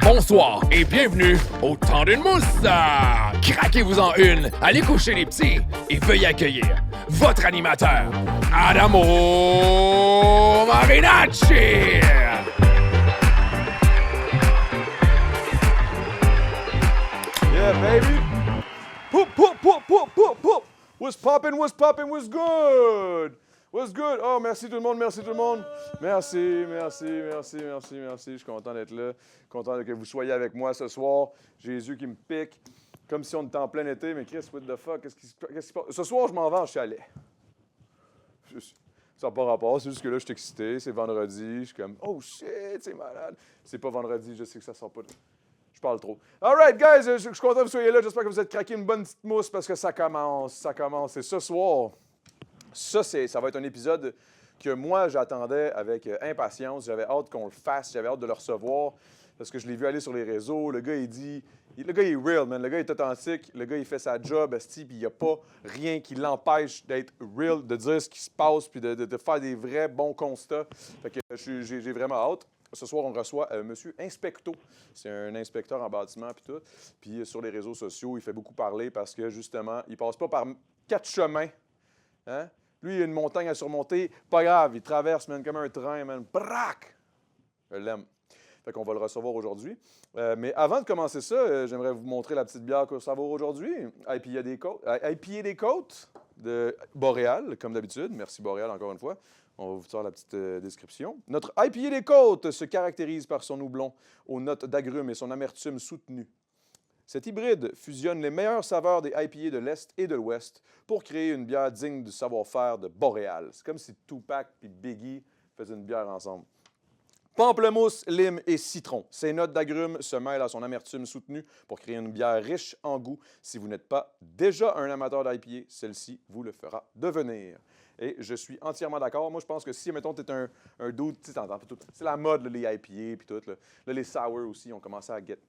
bonsoir et bienvenue au temps d'une mousse. Craquez-vous-en une, allez coucher les petits et veuillez accueillir votre animateur, Adamo Marinacci. Yeah, baby! Poop, poop, poop, poop, poop, poop! What's poppin', what's poppin', what's good? What's good? Oh, merci tout le monde, merci tout le monde. Merci, merci, merci, merci, merci. Je suis content d'être là. Content que vous soyez avec moi ce soir. J'ai les yeux qui me piquent. Comme si on était en plein été, mais Chris, what the fuck? Qu'est-ce qui se passe? Ce soir, je m'en vais en chalet. Ça n'a pas rapport, c'est juste que là, je suis excité. C'est vendredi. Je suis comme, oh shit, c'est malade. C'est pas vendredi, je sais que ça sort pas de... Je parle trop. All right, guys, je suis content que vous soyez là. J'espère que vous êtes craqué une bonne petite mousse parce que ça commence. Ça commence. Et ce soir, ça va être un épisode que moi, j'attendais avec impatience. J'avais hâte qu'on le fasse. J'avais hâte de le recevoir parce que je l'ai vu aller sur les réseaux. Le gars, il dit... Le gars, il est real, man. Le gars, il est authentique. Le gars, il fait sa job, esti, puis il n'y a pas rien qui l'empêche d'être real, de dire ce qui se passe, puis de faire des vrais bons constats. Fait que j'ai vraiment hâte. Ce soir, on reçoit M. Inspecto. C'est un inspecteur en bâtiment puis tout. Puis sur les réseaux sociaux, il fait beaucoup parler parce que, justement, il passe pas par 4 chemins. Hein? Lui, il a une montagne à surmonter. Pas grave, il traverse, man, comme un train, man. Brac! Je l'aime. Fait qu'on va le recevoir aujourd'hui. Mais avant de commencer ça, j'aimerais vous montrer la petite bière que ça va aujourd'hui. IPA des Côtes de Boréal, comme d'habitude. Merci Boréal, encore une fois. On va vous faire la petite description. Notre IPA des Côtes se caractérise par son houblon aux notes d'agrumes et son amertume soutenue. Cet hybride fusionne les meilleures saveurs des IPA de l'Est et de l'Ouest pour créer une bière digne du savoir-faire de Boréal. C'est comme si Tupac et Biggie faisaient une bière ensemble. Pamplemousse, lime et citron. Ces notes d'agrumes se mêlent à son amertume soutenue pour créer une bière riche en goût. Si vous n'êtes pas déjà un amateur d'IPA, celle-ci vous le fera devenir. Et je suis entièrement d'accord. Moi, je pense que si, mettons, tu es un dude, tu sais, c'est la mode, là, les IPA puis tout. Là, les sour aussi ont commencé à get,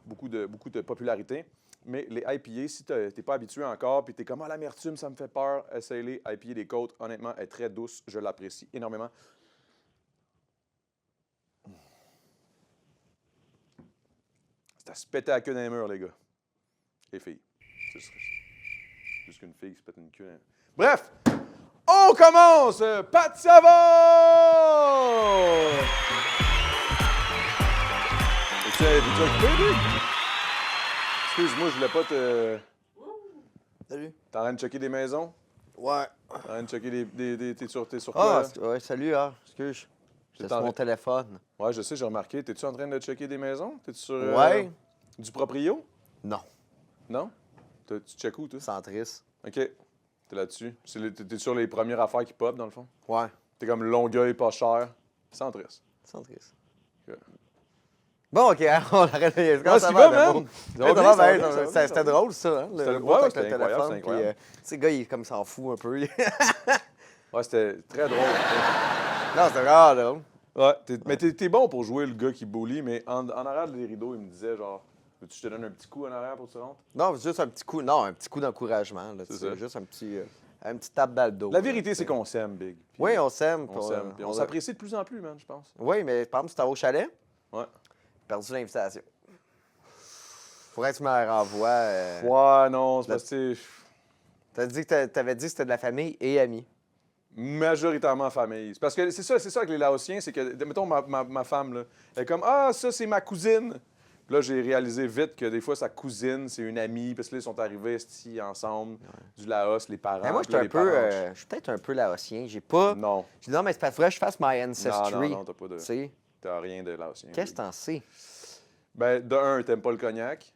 beaucoup de popularité. Mais les IPA, si tu n'es pas habitué encore puis tu es comme, l'amertume, ça me fait peur, essaye-les. IPA des Côtes, honnêtement, est très douce. Je l'apprécie énormément. C'est à se péter la queue dans les murs, les gars. Les filles. C'est juste qu'une fille qui se pète une queue dans les murs. Bref! On commence! Pat Savard! Es-tu occupé, lui? Excuse-moi, je voulais pas te... Salut. T'es en train de checker des maisons? Ouais. T'es en train de checker T'es sur quoi? Ouais, salut, excuse. J'étais sur mon téléphone. Ouais, je sais, j'ai remarqué. T'es-tu en train de checker des maisons? T'es-tu sur... Ouais. Du proprio? Non. Non? Tu checkes où, toi? Centris. OK. T'es là-dessus. T'es sur les premières affaires qui pop, dans le fond? Ouais. T'es comme Longueuil, pas cher. Centris. Centris. OK. Bon, OK, on arrête. Ah, ça va, man? C'était drôle, ça, hein? C'était incroyable, Puis, tu sais, le gars, il est comme s'en fout un peu. Ouais, c'était très drôle. Non, c'était vraiment drôle. Ouais, mais t'es bon pour jouer le gars qui bully, mais en arrière des rideaux, il me disait genre, veux-tu que je te donne un petit coup en arrière pour que tu rentres? Non, juste un petit coup. Non, un petit coup d'encouragement. C'est ça. Juste un petit tape dans le dos. La vérité, c'est qu'on s'aime, Big. Puis oui, on s'aime. on s'aime. Puis on s'apprécie de plus en plus, man, je pense. Oui, mais par exemple, si tu vas au chalet, Ouais. perdu l'invitation. Faudrait que tu me la renvoies. Ouais, non, c'est parce que T'avais dit que c'était de la famille et amis. majoritairement famille. C'est parce que c'est ça avec les Laotiens, c'est que, mettons, ma femme, là, elle est comme, ça, c'est ma cousine. Puis là, j'ai réalisé vite que des fois, sa cousine, c'est une amie, parce que là, ils sont arrivés ici ensemble, du Laos, les parents. Mais moi, je suis peut-être un peu laotien. J'ai pas. Non. J'ai dit, non, mais c'est pas vrai, je fasse my ancestry. Non, t'as pas de... Tu sais. T'as rien de Laotien. Qu'est-ce que t'en sais? Ben, de un, t'aimes pas le cognac?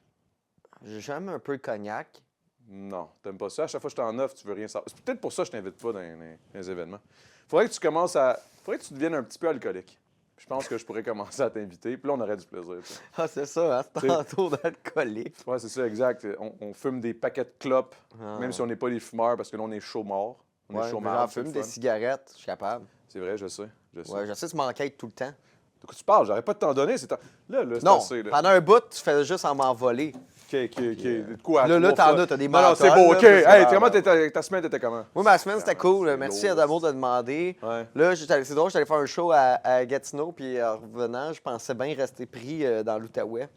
J'aime un peu le cognac. Non, t'aimes pas ça. À chaque fois que je t'en offre, tu veux rien savoir. C'est peut-être pour ça que je t'invite pas dans les événements. Faudrait que tu commences à... Faudrait que tu deviennes un petit peu alcoolique. Je pense que je pourrais commencer à t'inviter. Puis là, on aurait du plaisir. T'sais. Ah, c'est ça, hein? C'est tantôt d'alcoolique. Ouais, c'est ça, exact. On fume des paquets de clopes, même si on n'est pas des fumeurs, parce que là, on est chaud-mort. On est chaud-mort. J'en fume des cigarettes, je suis capable. C'est vrai, je sais. Ouais, je sais, tu m'enquêtes tout le temps. De quoi tu parles? J'arrête pas de t'en donner. Là, c'est non, assez. Là. Pendant un bout, tu fais juste en m'envoler. OK. De quoi? Là, trois t'en fois? as, t'as des Non, non, c'est mentales, beau, là, OK. puis c'est Hey, vraiment- comment ta semaine était comment? Moi, ma semaine, c'était cool. c'est Merci lourd, Adamo de demander. Ouais. Là, c'est drôle, j'allais faire un show à Gatineau, puis en revenant, je pensais bien rester pris dans l'Outaouais.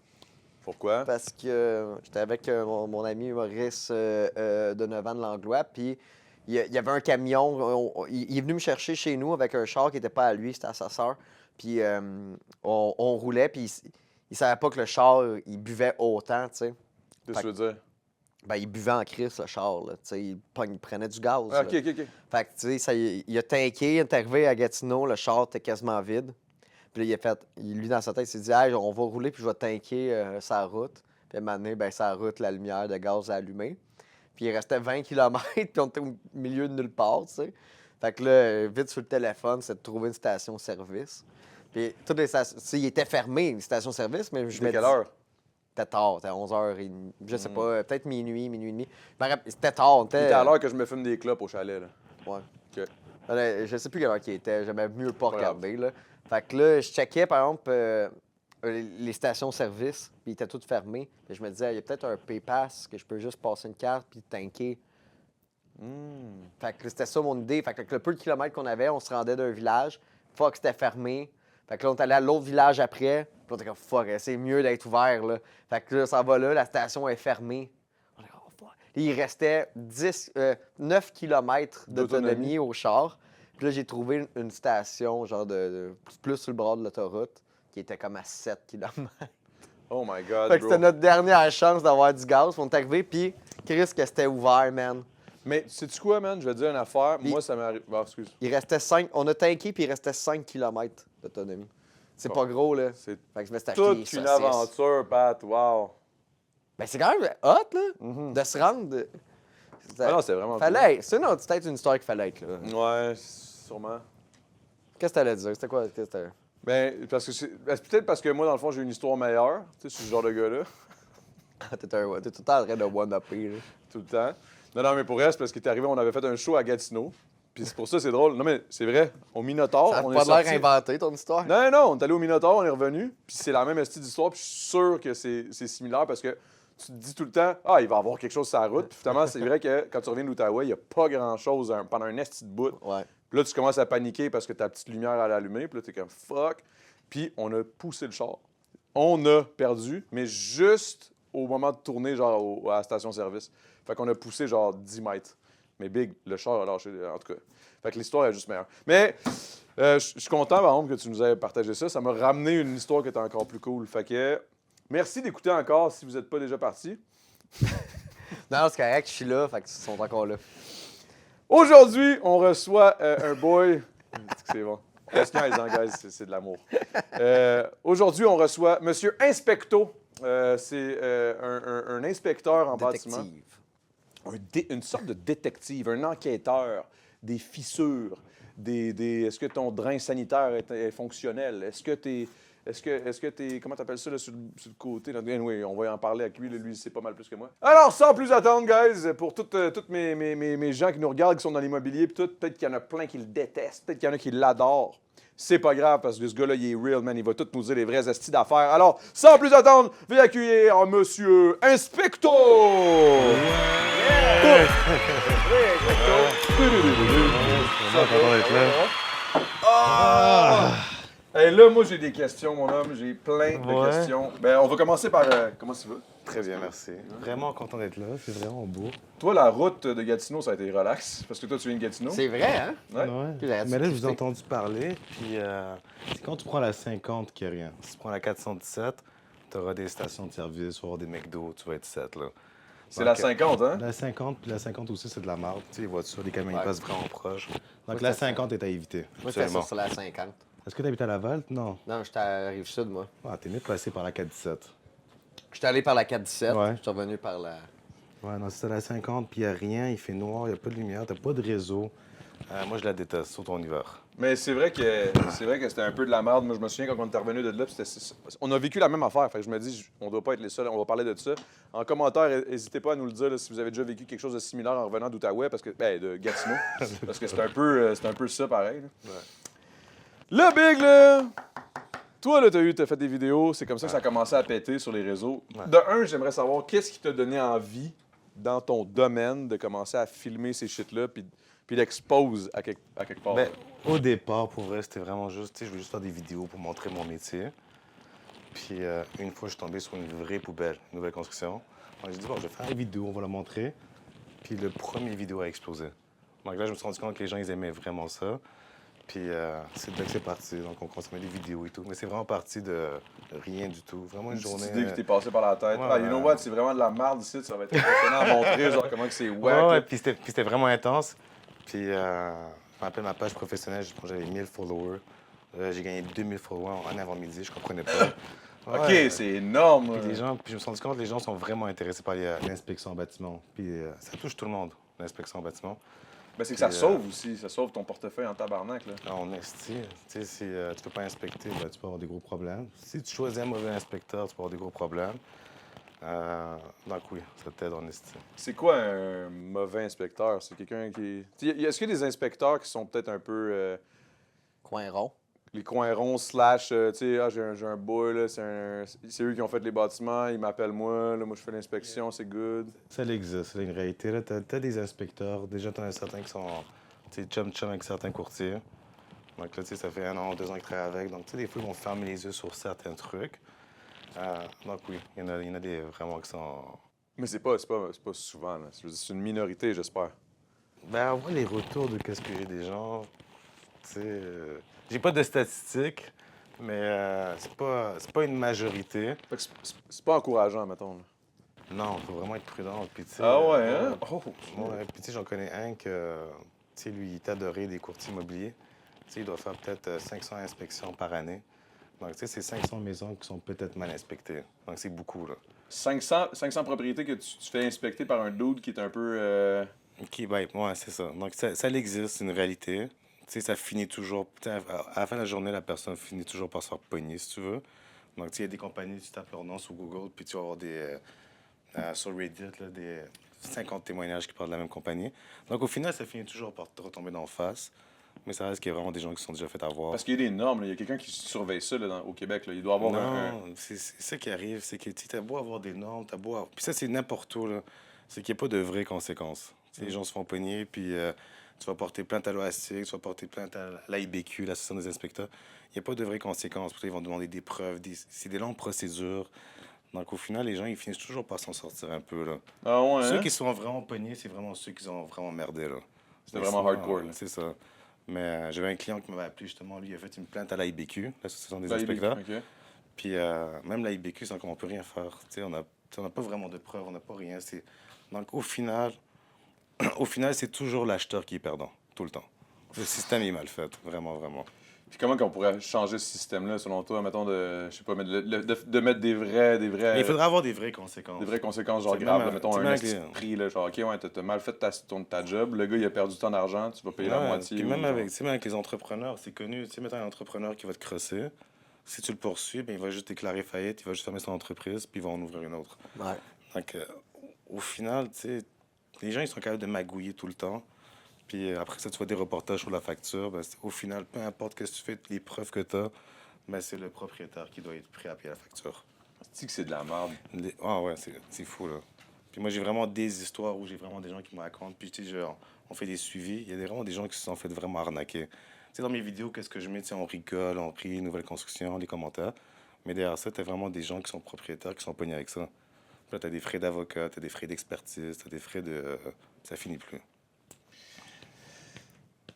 Pourquoi? Parce que j'étais avec mon ami Maurice de 9 ans de Langlois, puis il y avait un camion. Il est venu me chercher chez nous avec un char qui n'était pas à lui, c'était à sa sœur. Puis on roulait, puis il savait pas que le char, il buvait autant, tu sais. Qu'est-ce que tu veux dire? Ben, il buvait en crise, le char, là. Tu sais, il prenait du gaz. Ah, là. OK. Fait que, tu sais, il a tanké, il est arrivé à Gatineau, le char était quasiment vide. Puis là, il a fait, lui, dans sa tête, il s'est dit, hey, on va rouler, puis je vais tanker sa route. Puis à un moment donné, ben, sa route, la lumière de gaz a allumé. Puis il restait 20 km, puis on était au milieu de nulle part, tu sais. Fait que là, vite sur le téléphone, c'est de trouver une station-service. Puis toutes les stations, tu sais, il était fermé, une station-service, mais je C'était me quelle dis- heure? C'était tard, c'était 11h30. Je sais pas, peut-être minuit et demi. Je me rappelle, c'était tard, on Il était... était à l'heure que je me fume des clopes au chalet, là. Ouais. OK. Je sais plus quelle heure qu'il était. J'aimais mieux pas Pas regarder. Là. Fait que là, je checkais, par exemple, les stations-service, puis ils étaient toutes fermées. Puis je me disais, il y a peut-être un PayPass que je peux juste passer une carte puis tanker. Fait que c'était ça mon idée. Fait que avec le peu de kilomètres qu'on avait, on se rendait d'un village. Fuck, c'était fermé. Fait que là, on est allé à l'autre village après. Puis on était comme, fuck, c'est mieux d'être ouvert, là. Fait que là, ça va là, la station est fermée. On est comme, oh, fuck. Il restait 9 km d'autonomie au char. Puis là, j'ai trouvé une station, genre plus sur le bord de l'autoroute, qui était comme à 7 km. Oh my God, Fait que bro. c'était notre dernière chance d'avoir du gaz. Puis on est arrivé, puis Chris, que c'était ouvert, man. Mais sais-tu quoi, man? Je vais te dire une affaire. Puis- Moi, ça m'arrive... Ah, excuse. Il restait 5... On a tanké, puis il restait 5 km d'autonomie. C'est Bon. pas gros, là. C'est Fait que je me suis acheté toute des une saucisses. aventure, Pat. Wow. Ben, c'est quand même hot, là, de se rendre. Ah non, c'est vraiment Fallait. C'est peut-être une histoire qu'il fallait être, là. cool. Ouais, sûrement. Qu'est-ce que t'allais dire? C'était quoi? Ben, parce que peut-être parce que moi, dans le fond, j'ai une histoire meilleure. Tu sais, je suis ce genre de gars-là, T'es tout le temps en train de one-upper, là. tout le temps. Non, mais pour elle, c'est parce qu'il est arrivé, on avait fait un show à Gatineau. Puis c'est pour ça, c'est drôle. Non, mais c'est vrai. Au Minotaur, Ça a on pas est sorti... l'air inventé, ton histoire. Non, on est allé au Minotaur, on est revenu. Puis c'est la même style d'histoire. Puis je suis sûr que c'est similaire parce que tu te dis tout le temps, ah, il va y avoir quelque chose sur la route. Puis finalement, c'est vrai que quand tu reviens de l'Outaouais, il n'y a pas grand-chose pendant un esti de bout. Ouais. Puis là, tu commences à paniquer parce que ta petite lumière elle a allumé. Puis là, t'es comme fuck. Puis on a poussé le char. On a perdu, mais juste au moment de tourner, genre à la station-service. Fait qu'on a poussé genre 10 mètres. Mais Big, le char a lâché, en tout cas. Fait que l'histoire est juste meilleure. Mais je suis content, par exemple, que tu nous aies partagé ça. Ça m'a ramené une histoire qui était encore plus cool. Fait que merci d'écouter encore si vous n'êtes pas déjà partis. Non, c'est correct, je suis là, fait qu'ils sont encore là. Aujourd'hui, on reçoit un boy. C'est bon. Reste les guys, c'est de l'amour. Aujourd'hui, on reçoit Monsieur Inspecto. C'est un inspecteur en bâtiment. Détective. Une sorte de détective, un enquêteur des fissures, est-ce que ton drain sanitaire est fonctionnel? Est-ce que t'es, comment t'appelles ça là, sur le côté? Là? Anyway, on va en parler avec lui, lui c'est pas mal plus que moi. Alors, sans plus attendre, guys, pour toutes mes gens qui nous regardent, qui sont dans l'immobilier, puis tout, peut-être qu'il y en a plein qui le détestent, peut-être qu'il y en a qui l'adorent. C'est pas grave, parce que ce gars-là, il est real, man. Il va tout nous dire les vrais estis d'affaires. Alors, sans plus attendre, veuillez accueillir Monsieur Inspecto! Hey, là, moi, j'ai des questions, mon homme. J'ai plein de questions. Ben, on va commencer par... comment ça va? Très bien, merci. Vraiment content d'être là, c'est vraiment beau. Toi, la route de Gatineau, ça a été relax, parce que toi, tu viens de Gatineau. C'est vrai, hein? Ouais. Puis la Mais là, je vous ai activité. entendu parler, puis c'est quand tu prends la 50 qu'il n'y a rien. Si tu prends la 417, tu auras des stations de service, tu vas avoir des McDo, tu vas être 7, là. C'est la 50, hein? La 50, puis la 50 aussi, c'est de la marde. Tu sais, les voitures, les camions, Ouais. ils passent vraiment proches. Donc Moi, la c'était 50 est à éviter. Moi, c'était absolument. sur la 50. Est-ce que tu habites à Laval? Non. Non, j'étais à Rive-Sud, moi. Ah, t'es mieux de passer par la 417. J'étais allé par la 417, Ouais. je suis revenu par la... Ouais, non, c'est la 50, puis il n'y a rien, il fait noir, il n'y a pas de lumière, t'as pas de réseau. Moi, je la déteste, surtout en hiver. Mais c'est vrai que c'était un peu de la merde. Moi, je me souviens quand on est revenu de là, puis on a vécu la même affaire. Fait que je me dis, on doit pas être les seuls. On va parler de ça. En commentaire, n'hésitez pas à nous le dire là, si vous avez déjà vécu quelque chose de similaire en revenant d'Outaouais, parce que de Gatineau, parce que c'est un peu ça pareil. Là. Le Big là, Toi, là, t'as fait des vidéos, c'est comme ça que ça a commencé à péter sur les réseaux. Ouais. De un, j'aimerais savoir qu'est-ce qui t'a donné envie dans ton domaine de commencer à filmer ces shit-là puis l'expose à quelque part. Ben, au départ, pour vrai, c'était vraiment juste, tu sais, je voulais juste faire des vidéos pour montrer mon métier. Puis une fois, je suis tombé sur une vraie poubelle, une nouvelle construction. Donc j'ai dit, bon, je vais faire une vidéo, on va la montrer. Puis le premier vidéo a explosé. Donc là, je me suis rendu compte que les gens, ils aimaient vraiment ça. Puis c'est de là que c'est parti. Donc on consommait des vidéos et tout. Mais c'est vraiment parti de rien du tout. Vraiment une Une journée. petite idée qui t'est passée par la tête. Ouais, Ah, you know what, c'est vraiment de la merde ici, ça va être impressionnant à montrer, genre, comment que c'est Ouais, wack. ouais, là. puis c'était vraiment intense. Puis je me rappelle ma page professionnelle, je pense que j'avais 1000 followers. J'ai gagné 2000 followers en avant-midi, je comprenais pas. OK, Ouais. c'est énorme. Puis là. les gens, puis je me suis rendu compte que les gens sont vraiment intéressés par l'inspection en bâtiment. Puis ça touche tout le monde, l'inspection en bâtiment. Ben, c'est que ça Puis, sauve aussi, ça sauve ton portefeuille en tabarnak. Là. Là, on investit. Tu sais, si tu peux pas inspecter, ben, tu peux avoir des gros problèmes. Si tu choisis un mauvais inspecteur, tu peux avoir des gros problèmes. Donc oui, ça t'aide en estime. C'est quoi un mauvais inspecteur? C'est quelqu'un qui... Est-ce qu'il y a des inspecteurs qui sont peut-être un peu... Coin rond. les coins ronds slash, tu sais, ah, j'ai un boy, là, c'est eux qui ont fait les bâtiments, ils m'appellent moi, là, moi je fais l'inspection, c'est good. Ça existe, c'est une réalité. Là, t'as des inspecteurs, déjà t'en as certains qui sont chum-chum avec certains courtiers. Donc là, tu sais, ça fait 1 an, 2 ans qu'ils travaillent avec. Donc, tu sais, des fois, ils vont fermer les yeux sur certains trucs. Donc oui, il y en a des vraiment qui sont... Mais c'est pas souvent, là. C'est une minorité, j'espère. Ben, on voit les retours de qu'est-ce que j'ai des gens. Tu sais, j'ai pas de statistiques, mais c'est pas une majorité. Fait que c'est pas encourageant, mettons. Là. Non, faut vraiment être prudent. Puis, tu sais, Ah ouais, hein? Oh! ouais, puis tu sais, j'en connais un que, tu sais, lui, il est adoré des courtiers immobiliers. Tu sais, il doit faire peut-être 500 inspections par année. Donc, tu sais, c'est 500 maisons qui sont peut-être mal inspectées. Donc, c'est beaucoup, là. 500 propriétés que tu fais inspecter par un dude qui est un peu... OK, ben, ouais, c'est ça. Donc, ça existe, c'est une réalité. Tu sais, ça finit toujours... tu sais, à la fin de la journée, la personne finit toujours par se faire pogner, si tu veux. Donc, tu sais, il y a des compagnies, tu tapes leur nom sur Google, puis tu vas avoir des... sur Reddit, là, des 50 témoignages qui parlent de la même compagnie. Donc, au final, ça finit toujours par te retomber d'en face. Mais ça reste qu'il y a vraiment des gens qui se sont déjà fait avoir. Parce qu'il y a des normes, là. Il y a quelqu'un qui surveille ça là, au Québec. Là. Il doit avoir un... Non, c'est ça qui arrive, c'est que tu as beau avoir des normes, t'as beau avoir... Puis ça, c'est n'importe où, là. C'est qu'il n'y a pas de vraies conséquences. Tu sais, les gens se font pogner, puis tu vas porter plainte à l'OASIC, tu vas porter plainte à l'AIBQ, l'Association des inspecteurs. Il n'y a pas de vraies conséquences. Puis ils vont demander des preuves, c'est des longues procédures. Donc au final, les gens, ils finissent toujours par s'en sortir un peu, là. Ah ouais, Ceux hein? qui sont vraiment pognés, c'est vraiment ceux qui ont vraiment merdé, là. C'était Mais vraiment sinon, hardcore, là. C'est ça. Mais j'avais un client qui m'avait appelé justement, lui, il a fait une plainte à l'AIBQ, l'Association des Ben, inspecteurs. OK. Puis même l'AIBQ, c'est comme on peut rien faire. Tu sais, on n'a pas vraiment de preuves, on n'a pas rien. Donc au final, c'est toujours l'acheteur qui est perdant, tout le temps. Le système est mal fait, vraiment, vraiment. Puis comment qu'on pourrait changer ce système-là, selon toi, mettons, de, je sais pas, mais de mettre des vraies Mais il faudra avoir des vraies conséquences. des vraies conséquences, genre C'est graves, même là, mettons, tu un mets petit prix, là, genre, OK, ouais, t'as mal fait ta job, le gars, il a perdu ton argent, tu vas payer la Ouais, moitié. puis ou même genre- avec, tu sais, même avec les entrepreneurs, c'est connu. Tu sais, mettons un entrepreneur qui va te crosser, si tu le poursuis, ben, il va juste déclarer faillite, il va juste fermer son entreprise, puis il va en ouvrir une autre. Ouais. Donc, au final, tu sais, les gens, ils sont capables de magouiller tout le temps. Puis après ça, tu vois des reportages sur la facture. Ben, au final, peu importe ce que tu fais, les preuves que tu as, ben, c'est le propriétaire qui doit être prêt à payer la facture. C'est que c'est de la merde. Ah ouais, c'est fou, là. Puis moi, j'ai vraiment des histoires où j'ai vraiment des gens qui me racontent. Puis, tu sais, genre, on fait des suivis. Il y a vraiment des gens qui se sont fait vraiment arnaquer. Tu sais, dans mes vidéos, qu'est-ce que je mets? Tu sais, on rigole, on rit, nouvelle construction, les commentaires. Mais derrière ça, tu as vraiment des gens qui sont propriétaires, qui sont pognés avec ça. Puis là, tu as des frais d'avocat, tu as des frais d'expertise, tu as des frais de... ça finit plus.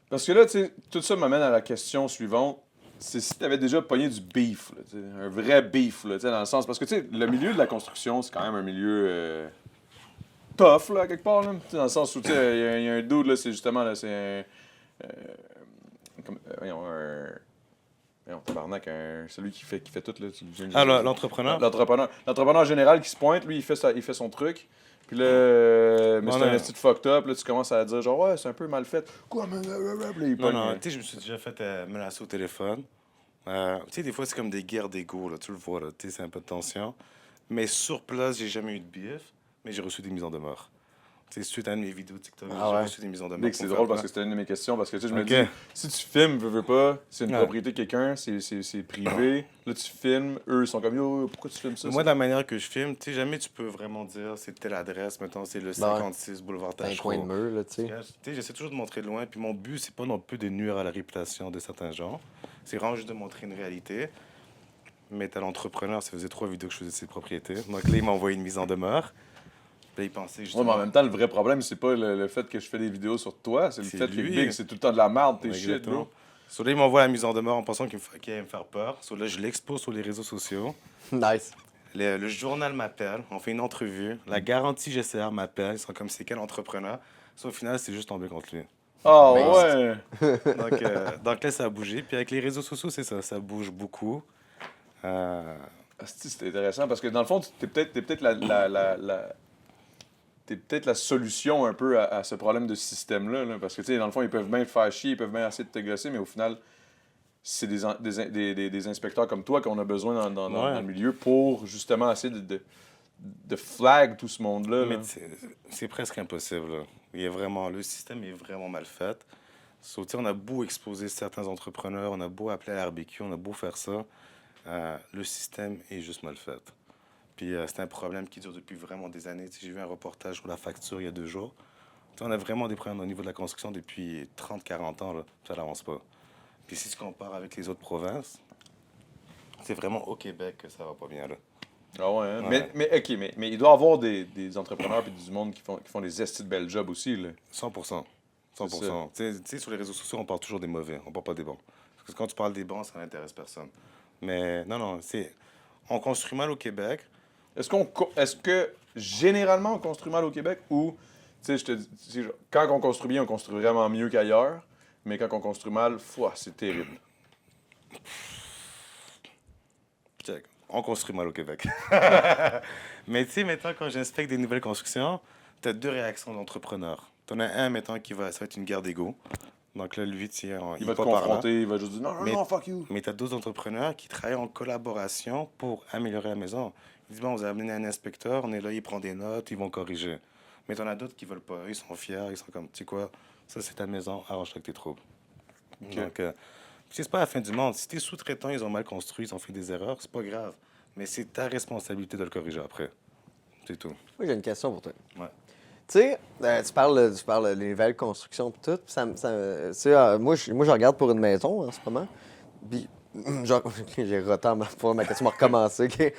Parce que là, tu sais, tout ça m'amène à la question suivante. C'est si tu avais déjà pogné du beef, là, tu sais, un vrai beef, là, tu sais, dans le sens... Parce que, tu sais, le milieu de la construction, c'est quand même un milieu tough, là, quelque part, là. Tu sais, dans le sens où, tu sais, il y a un dude, là, c'est justement, là, c'est un... voyons, voyons, tabarnak, celui qui fait tout, là. Ah, l'entrepreneur? L'entrepreneur général qui se pointe, lui, il fait son truc. Puis là, mais c'est un petit fucked up, là, tu commences à dire genre, ouais, c'est un peu mal fait. Quoi, mais il Non, pogne, tu sais, je me suis déjà fait menacer au téléphone. Tu sais, des fois, c'est comme des guerres d'ego, là, tu le vois, là, tu sais, c'est un peu de tension. Mais sur place, j'ai jamais eu de bif, mais j'ai reçu des mises en demeure. C'est suite à une de mes vidéos TikTok, Ah j'ai ouais. reçu des mises en demeure. Nick, c'est drôle parce que c'était une de mes questions. Parce que tu sais, je me Ok. dis, si tu filmes, veux pas, c'est une Ouais. propriété de quelqu'un, c'est privé. Là, tu filmes, eux, ils sont comme yo, pourquoi tu filmes ça? Moi, de la manière que je filme, tu sais, jamais tu peux vraiment dire c'est telle adresse, mettons, c'est le 56 boulevard T'as un Tachereau. coin de mur, là, tu sais. Tu sais, j'essaie toujours de montrer de loin, puis mon but, c'est pas non plus de nuire à la réputation de certains gens. C'est vraiment juste de montrer une réalité. Mais t'as l'entrepreneur, ça faisait 3 vidéos que je faisais de ses propriétés. Donc là, il m'a envoyé une mise en demeure. Puis là, il pensait Ouais, justement... mais en même temps, le vrai problème, c'est pas le fait que je fais des vidéos sur toi, c'est le C'est fait que lui. Big, c'est tout le temps de la merde, tes Ouais, shit, exactement. bro. So là, il m'envoie la mise en demeure en pensant qu'il allait me faire peur. So là, je l'expose sur les réseaux sociaux. Nice. Le journal m'appelle, on fait une entrevue. La garantie GCR m'appelle, ils sont comme c'est quel entrepreneur. So, au final, c'est juste tombé contre lui. Ah Mais- ouais! Donc là, ça a bougé. Puis avec les réseaux sociaux, c'est ça, ça bouge beaucoup. Asti, c'est intéressant parce que dans le fond, t'es peut-être t'es peut-être la solution un peu à ce problème de système-là. Là, parce que, tu sais, dans le fond, ils peuvent bien te faire chier, ils peuvent bien essayer de te gosser, mais au final, c'est des inspecteurs comme toi qu'on a besoin dans le milieu pour justement essayer de flag tout ce monde-là. Mais là. c'est presque impossible. Là. Le système est vraiment mal fait. So, tu sais, on a beau exposer certains entrepreneurs, on a beau appeler à la barbecue, on a beau faire ça, le système est juste mal fait. Puis c'est un problème qui dure depuis vraiment des années. Tu sais, j'ai vu un reportage sur la facture il y a 2 jours. Tu sais, on a vraiment des problèmes au niveau de la construction depuis 30-40 ans. Là. Ça n'avance pas. Puis si tu compares avec les autres provinces, c'est vraiment au Québec que ça va pas bien. Là. Ah ouais, hein? Ouais. Mais il doit y avoir des entrepreneurs et du monde qui font des estis de belles jobs aussi. Là. 100%. C'est 100%. Tu sais, sur les réseaux sociaux, on parle toujours des mauvais, on parle pas des bons. Parce que quand tu parles des bons, ça n'intéresse personne. Mais non, on construit mal au Québec. Est-ce que généralement on construit mal au Québec ou, tu sais, je te dis, tu sais, genre, quand on construit bien, on construit vraiment mieux qu'ailleurs, mais quand on construit mal, c'est terrible. Check. On construit mal au Québec. Mais tu sais, maintenant, quand j'inspecte des nouvelles constructions, tu as 2 réactions d'entrepreneurs. Tu en as un, maintenant, ça va être une guerre d'ego. Donc là, lui, tu sais, Il va te pas par là. confronter, il va juste dire non, Mais- non, fuck you. Mais tu as d'autres entrepreneurs qui travaillent en collaboration pour améliorer la maison. Ils disent, bon, vous avez amené un inspecteur, on est là, il prend des notes, ils vont corriger. Mais tu en as d'autres qui veulent pas. Ils sont fiers, ils sont comme, tu sais quoi, ça c'est ta maison, arrange-toi avec tes troubles. Ok. Donc, puis c'est pas la fin du monde. Si tes sous-traitants, ils ont mal construit, ils ont fait des erreurs, c'est pas grave. Mais c'est ta responsabilité de le corriger après. C'est tout. Moi, j'ai une question pour toi. Ouais. Tu sais, tu parles des nouvelles constructions et tout. Puis tu sais, moi, je regarde pour une maison en ce moment. Puis, genre, j'ai retard pour ma question, m'a recommencé. OK?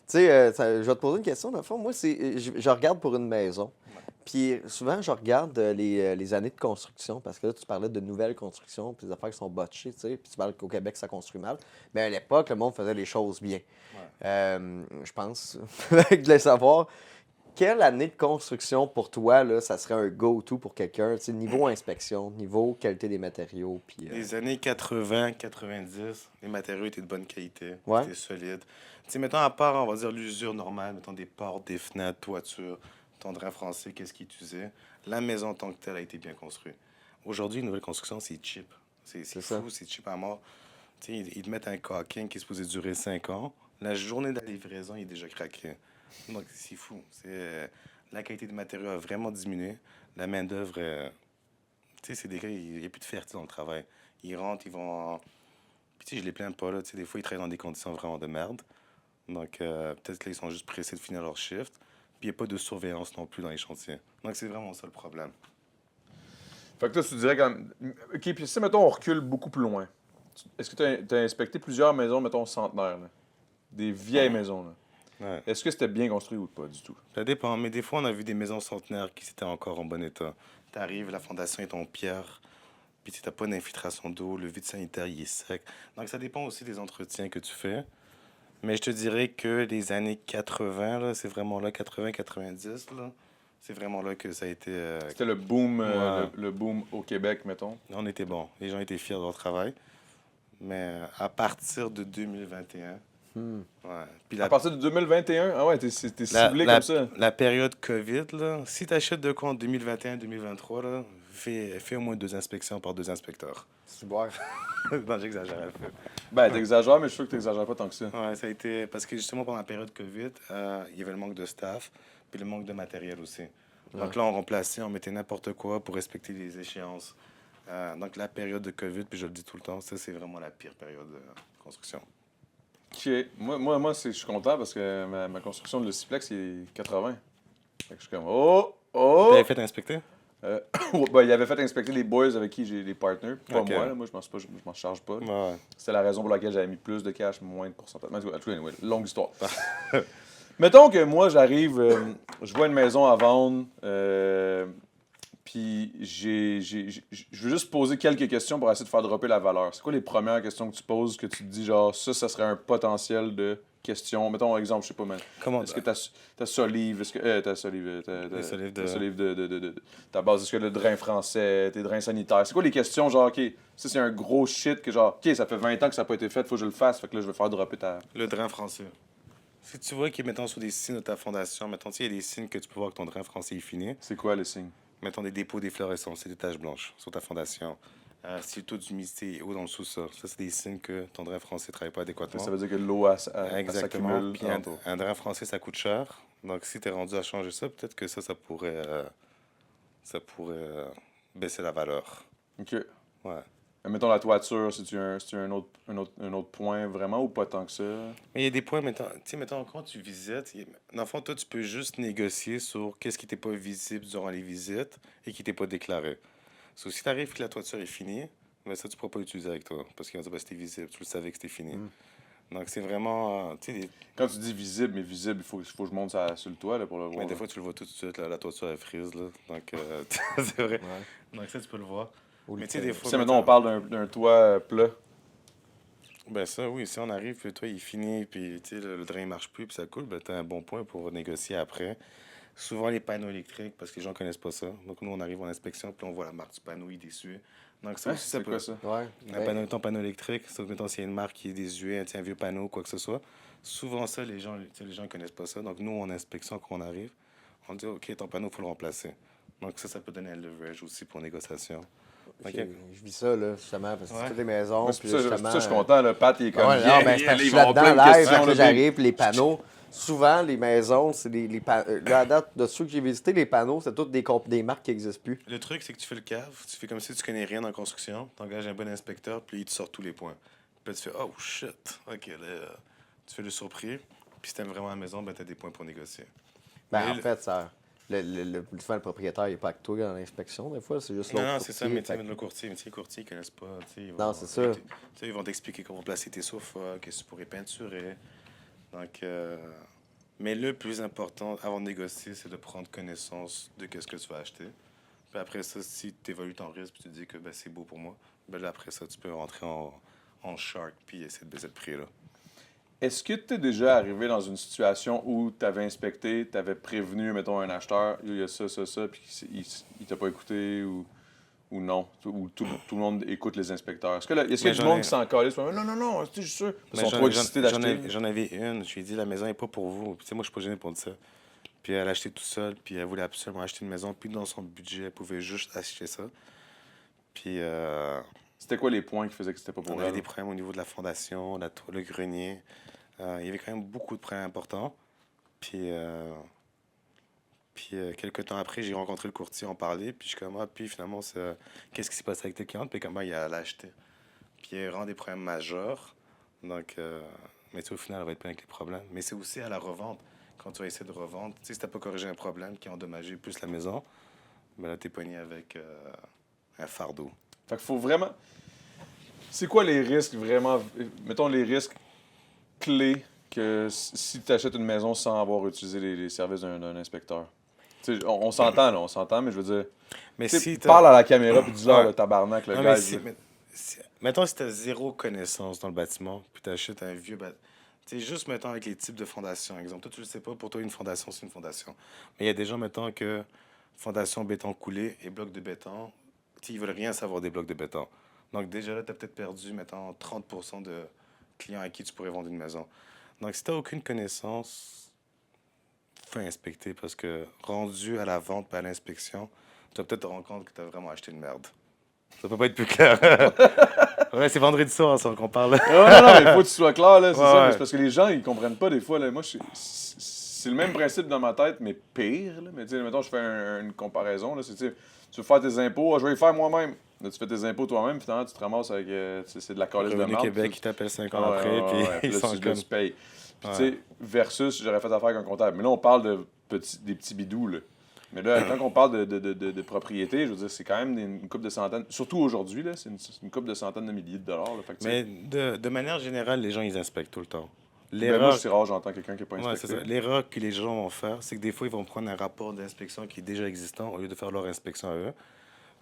Tu sais, je vais te poser une question. Dans le fond, moi, je regarde pour une maison. Puis souvent, je regarde les années de construction, parce que là, tu parlais de nouvelles constructions, puis des affaires qui sont botchées, tu sais, puis tu parles qu'au Québec, ça construit mal. Mais à l'époque, le monde faisait les choses bien. Je pense, je voulais savoir, quelle année de construction pour toi, là, ça serait un go-to pour quelqu'un, tu sais, niveau inspection, niveau qualité des matériaux, puis... Les années 80, 90, les matériaux étaient de bonne qualité, Ouais. c'était solide. Tu sais, mettons, à part, on va dire, l'usure normale, mettons des portes, des fenêtres, toitures, ton drain français, qu'est-ce qui utilisait, la maison en tant que telle a été bien construite. Aujourd'hui, une nouvelle construction, c'est cheap. C'est ça. fou, c'est cheap à mort. Tu sais, ils te mettent un caulking qui est supposé durer 5 ans. La journée de la livraison, il est déjà craqué. Donc, c'est fou. La qualité du matériau a vraiment diminué. La main-d'œuvre, tu sais, c'est des gars, il n'y a plus de fierté dans le travail. Ils rentrent, ils vont. Puis, tu sais, je les plains pas, là. Tu sais, des fois, ils travaillent dans des conditions vraiment de merde. Donc, peut-être qu'ils sont juste pressés de finir leur shift. Puis, il n'y a pas de surveillance non plus dans les chantiers. Donc, c'est vraiment ça le problème. Fait que toi, tu dirais quand même. OK, puis si, mettons, on recule beaucoup plus loin, est-ce que tu as inspecté plusieurs maisons, mettons, centenaires, là? Des vieilles maisons, là? Ouais. Est-ce que c'était bien construit ou pas du tout? Ça dépend, mais des fois, on a vu des maisons centenaires qui étaient encore en bon état. Tu arrives, la fondation est en pierre, puis tu n'as pas d'infiltration d'eau, le vide sanitaire, il est sec. Donc, ça dépend aussi des entretiens que tu fais. Mais je te dirais que les années 80, là, c'est vraiment là, 80-90, là, c'est vraiment là que ça a été... C'était le boom, Ouais. le boom au Québec, mettons. On était bon. Les gens étaient fiers de leur travail. Mais à partir de 2021... Ouais. Puis À partir de 2021, ah ouais, t'es ciblé comme ça. La période COVID, là, si tu achètes de quoi en 2021-2023, là, fais au moins 2 inspections par 2 inspecteurs. Super. Non, j'exagère un peu. Ben, t'exagères, mais je suis sûr que t'exagères pas tant que ça. Ouais, ça a été... Parce que justement, pendant la période COVID, il y avait le manque de staff, puis le manque de matériel aussi. Donc là, on remplaçait, on mettait n'importe quoi pour respecter les échéances. Donc la période de COVID, puis je le dis tout le temps, ça, c'est vraiment la pire période de construction. OK. Moi je suis content parce que ma construction de Luciplex, il est 80. Fait que je suis comme, oh! T'avais fait inspecter? Il avait fait inspecter les boys avec qui j'ai des partners. Pas Ok. moi, là. Moi, je m'en charge pas. Ouais. C'est la raison pour laquelle j'avais mis plus de cash, moins de pourcentage. Mais en tout cas, anyway, longue histoire. Mettons que moi, j'arrive, je vois une maison à vendre, puis je veux juste poser quelques questions pour essayer de faire dropper la valeur. C'est quoi les premières questions que tu poses que tu te dis, genre, ça serait un potentiel de questions? Mettons, exemple, je sais pas, mais Comment? est-ce que t'as Solive, est-ce que... t'as Solive, Les solives de- t'as Solive de ta base, est-ce que le drain français, tes drains sanitaires? C'est quoi les questions, genre, OK, ça c'est un gros shit que genre, OK, ça fait 20 ans que ça n'a pas été fait, faut que je le fasse, fait que là, je vais faire dropper ta... Le drain français. Si tu vois qu'il mettons sur des signes de ta fondation, mettons, tu sais, il y a des signes que tu peux voir que ton drain français est fini. C'est quoi les signes? Mettons des dépôts d'efflorescence, c'est des taches blanches sur ta fondation. Si le taux d'humidité est haut dans le sous-sol, ça, c'est des signes que ton drain français ne travaille pas adéquatement. Ça veut dire que l'eau, elle Exactement. s'accumule Puis alentour. un drain français, ça coûte cher. Donc, si tu es rendu à changer ça, peut-être que ça pourrait, baisser la valeur. OK. Ouais. Mais mettons la toiture, c'est-tu un autre point vraiment ou pas tant que ça? Mais il y a des points, mettons, quand tu visites, dans le fond, toi, tu peux juste négocier sur qu'est-ce qui n'était pas visible durant les visites et qui n'était pas déclaré. So, si tu arrives que la toiture est finie, ben ça, tu ne pourras pas l'utiliser avec toi parce qu'ils vont dire que c'était visible, tu le savais que c'était fini. Donc, c'est vraiment. Quand tu dis visible, mais visible, il faut que je monte sur le toit là, pour le voir. Mais des là. fois, tu le vois tout de suite, la toiture est frise. Là. Donc, c'est vrai. Donc, ça, tu peux le voir. Mais tu sais, des fois. Tu sais, maintenant, on parle d'un toit plat. Ben ça, oui, si on arrive, puis toi, il finit, puis tu sais, le drain ne marche plus, puis ça coule, ben t'as un bon point pour négocier après. Souvent, les panneaux électriques, parce que les gens ne connaissent pas ça. Donc, nous, on arrive en inspection, puis on voit la marque du panneau, il est désuet. Donc, ça aussi, ça C'est peut... quoi ça? Ouais. Ton panneau électrique, sauf mettons, s'il y a une marque qui est désuet, un vieux panneau, quoi que ce soit. Souvent, ça, les gens ne connaissent pas ça. Donc, nous, en inspection, quand on arrive, on dit, OK, ton panneau, il faut le remplacer. Donc, ça peut donner un leverage aussi pour négociation. OK. Je vis ça, là, justement, parce que c'est toutes les maisons. Moi, c'est Puis pour ça, justement, je suis content, là, Pat, il est comme... Ouais, yeah, non, mais c'est yeah, parce que je ils suis vont avoir là-dedans, plein de live, questions, quand là, j'arrive, puis les panneaux. Souvent, les maisons, c'est là, à date, de ceux que j'ai visités, les panneaux, c'est toutes des marques qui n'existent plus. Le truc, c'est que tu fais le cave, tu fais comme si tu connais rien en construction, tu engages un bon inspecteur, puis il te sort tous les points. Puis là, tu fais, oh shit, OK, là, tu fais le surpris. Puis si t'aimes vraiment la maison, ben t'as des points pour négocier. Ben, Mais en fait, ça. Souvent, le propriétaire, il n'est pas avec toi dans l'inspection, des fois, c'est juste l'autre. Non, c'est ça, mais tu sais, fait que- le courtier, les courtiers, ils connaissent pas. Non, c'est ça. Ils vont t'expliquer comment placer tes sofas, qu'est-ce que tu pourrais peinturer. Donc, mais le plus important avant de négocier, c'est de prendre connaissance de ce que tu vas acheter. Puis après ça, si tu évalues ton risque, puis tu te dis que ben, c'est beau pour moi, ben là, après ça, tu peux rentrer en shark, puis essayer de baisser le prix, là. Est-ce que tu es déjà arrivé dans une situation où tu avais inspecté, tu avais prévenu, mettons, un acheteur, il y a ça, puis il t'a pas écouté ou non? Ou tout le monde écoute les inspecteurs? Est-ce qu'il y a du monde qui s'en calisse? Non, je suis sûr. Ils sont trop excités d'acheter. J'en avais une, je lui ai dit, la maison n'est pas pour vous. Puis, tu sais, moi, je suis pas gêné pour dire ça. Puis elle a acheté tout seul, puis elle voulait absolument acheter une maison, puis dans son budget, elle pouvait juste acheter ça. Puis C'était quoi les points qui faisaient que c'était pas pour on avait elle? des problèmes au niveau de la fondation, le grenier. Il y avait quand même beaucoup de problèmes importants. Puis quelques temps après, j'ai rencontré le courtier, on parlait, puis je suis comme, puis finalement, qu'est-ce qui s'est passé avec tes clientes? Puis comment il a acheté. Puis il y a vraiment des problèmes majeurs. Donc, mais tu sais, au final, elle va être plein avec les problèmes. Mais c'est aussi à la revente. Quand tu vas essayer de revendre, tu sais, si tu n'as pas corrigé un problème qui a endommagé plus la maison, ben là, tu es pogné avec un fardeau. Fait qu'il faut vraiment... C'est quoi les risques vraiment... Mettons les risques clés que si tu achètes une maison sans avoir utilisé les services d'un inspecteur? Tu sais, on s'entend, là, mais je veux dire... Mais tu sais, si parle à la caméra puis dis-leur, Ouais. le tabarnak, le Non, gars... mais mettons, si tu as zéro connaissance dans le bâtiment, puis tu achètes un vieux bâtiment. Tu sais, juste, mettons, avec les types de fondations. Exemple, toi, tu le sais pas, pour toi, une fondation, c'est une fondation. Mais il y a des gens, mettons, que fondation béton coulé et bloc de béton, tu sais, ils veulent rien savoir des blocs de béton. Donc, déjà là, tu as peut-être perdu, mettons, 30% de clients à qui tu pourrais vendre une maison. Donc, si tu n'as aucune connaissance, fais inspecter parce que rendu à la vente et à l'inspection, tu vas peut-être te rendre compte que tu as vraiment acheté une merde. Ça peut pas être plus clair. Ouais, c'est vendredi soir, ça, qu'on parle. Non, mais il faut que tu sois clair, là, c'est Ouais, ça. ouais. C'est parce que les gens, ils comprennent pas des fois, là. Moi, si c'est le même principe dans ma tête, mais pire. Là. Mais tu sais, mettons, je fais une comparaison. Là, c'est, tu veux faire tes impôts, je vais les faire moi-même. Là, tu fais tes impôts toi-même, puis finalement, tu te ramasses avec. C'est de la calice de Revenu merde. Québec qui t'appelle 5 ans après, puis puis ils là, sont tu comme... payes. Puis Ouais. tu sais, versus, j'aurais fait affaire avec un comptable. Mais là, on parle des petits bidous, là. Mais là, quand on parle de propriété, je veux dire, c'est quand même une couple de centaines. Surtout aujourd'hui, là, c'est une couple de centaines de milliers de dollars. Là, fait que, tu sais, Mais de manière générale, les gens, ils inspectent tout le temps. ben, moi, L'erreur, c'est rare, j'entends quelqu'un qui n'a pas ouais, inspecté. c'est ça. L'erreur que les gens vont faire, c'est que des fois, ils vont prendre un rapport d'inspection qui est déjà existant au lieu de faire leur inspection à eux.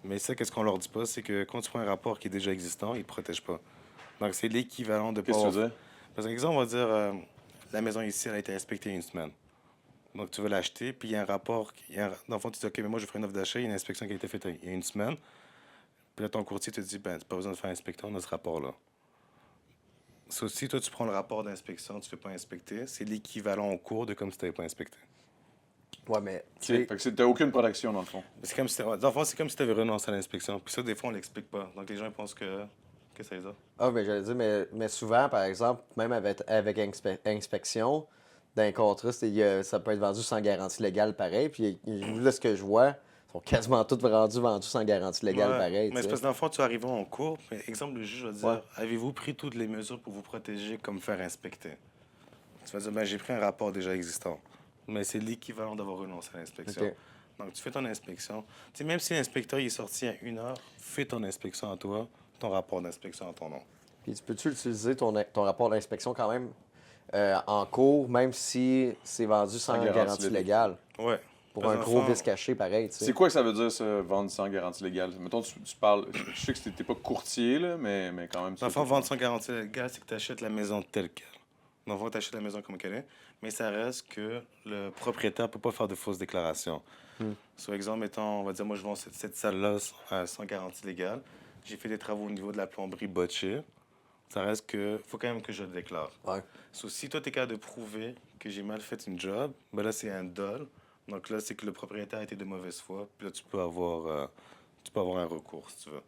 Mais ça, qu'est-ce qu'on leur dit pas, c'est que quand tu prends un rapport qui est déjà existant, ils ne protègent pas. Donc, c'est l'équivalent de pas Qu'est-ce que tu avoir- veux dire? Par exemple, on va dire, la maison ici, elle a été inspectée une semaine. Donc, tu veux l'acheter, puis il y a un rapport. Dans le fond, tu dis, OK, mais moi, je ferai une offre d'achat, il y a une inspection qui a été faite il y a une semaine. Puis là, ton courtier te dit, ben, tu n'as pas besoin de faire inspecter, on a ce rapport-là. So, si toi, tu prends le rapport d'inspection, tu ne fais pas inspecter, c'est l'équivalent au cours de comme si tu n'avais pas inspecté. Ouais, mais Ok, tu sais, fait que t'as aucune protection, dans le fond. C'est comme si dans le fond, c'est comme si tu avais renoncé à l'inspection. Puis ça, des fois, on l'explique pas. Donc, les gens ils pensent que ça les a. mais j'allais dire, mais souvent, par exemple, même avec inspection, dans un contrat, ça peut être vendu sans garantie légale pareil. Puis là, ce que je vois, ils sont quasiment tous vendus sans garantie légale Ouais, pareil. mais tu c'est sais. parce que dans le fond, tu arrives en cours. Mais exemple, le juge va dire, Ouais. avez-vous pris toutes les mesures pour vous protéger comme faire inspecter? Tu vas dire, ben, j'ai pris un rapport déjà existant. Mais c'est l'équivalent d'avoir renoncé à l'inspection. Ok. Donc, tu fais ton inspection. Tu sais, même si l'inspecteur il est sorti à 1 heure, fais ton inspection à toi, ton rapport d'inspection à ton nom. Puis peux-tu utiliser ton rapport d'inspection quand même en cours, même si c'est vendu sans garantie garantie légale? Ouais. Pour Parce un que gros dans le fond, vice caché pareil, tu sais. C'est quoi que ça veut dire, ça, vendre sans garantie légale? Mettons, tu parles. Je sais que t'es pas courtier, là, mais quand même. Dans le fond, vendre sans garantie légale, c'est que tu achètes la maison telle qu'elle. Dans le fond, tu achètes la maison comme qu'elle est, mais ça reste que le propriétaire ne peut pas faire de fausses déclarations. Sur exemple, mettons, on va dire, moi, je vends cette salle-là sans garantie légale. J'ai fait des travaux au niveau de la plomberie botchée. Ça reste que faut quand même que je le déclare. Ouais. So, si toi, tu es capable de prouver que j'ai mal fait une job, ben là, c'est un dol. Donc là, c'est que le propriétaire a été de mauvaise foi. Puis là, tu peux avoir un recours, si tu veux.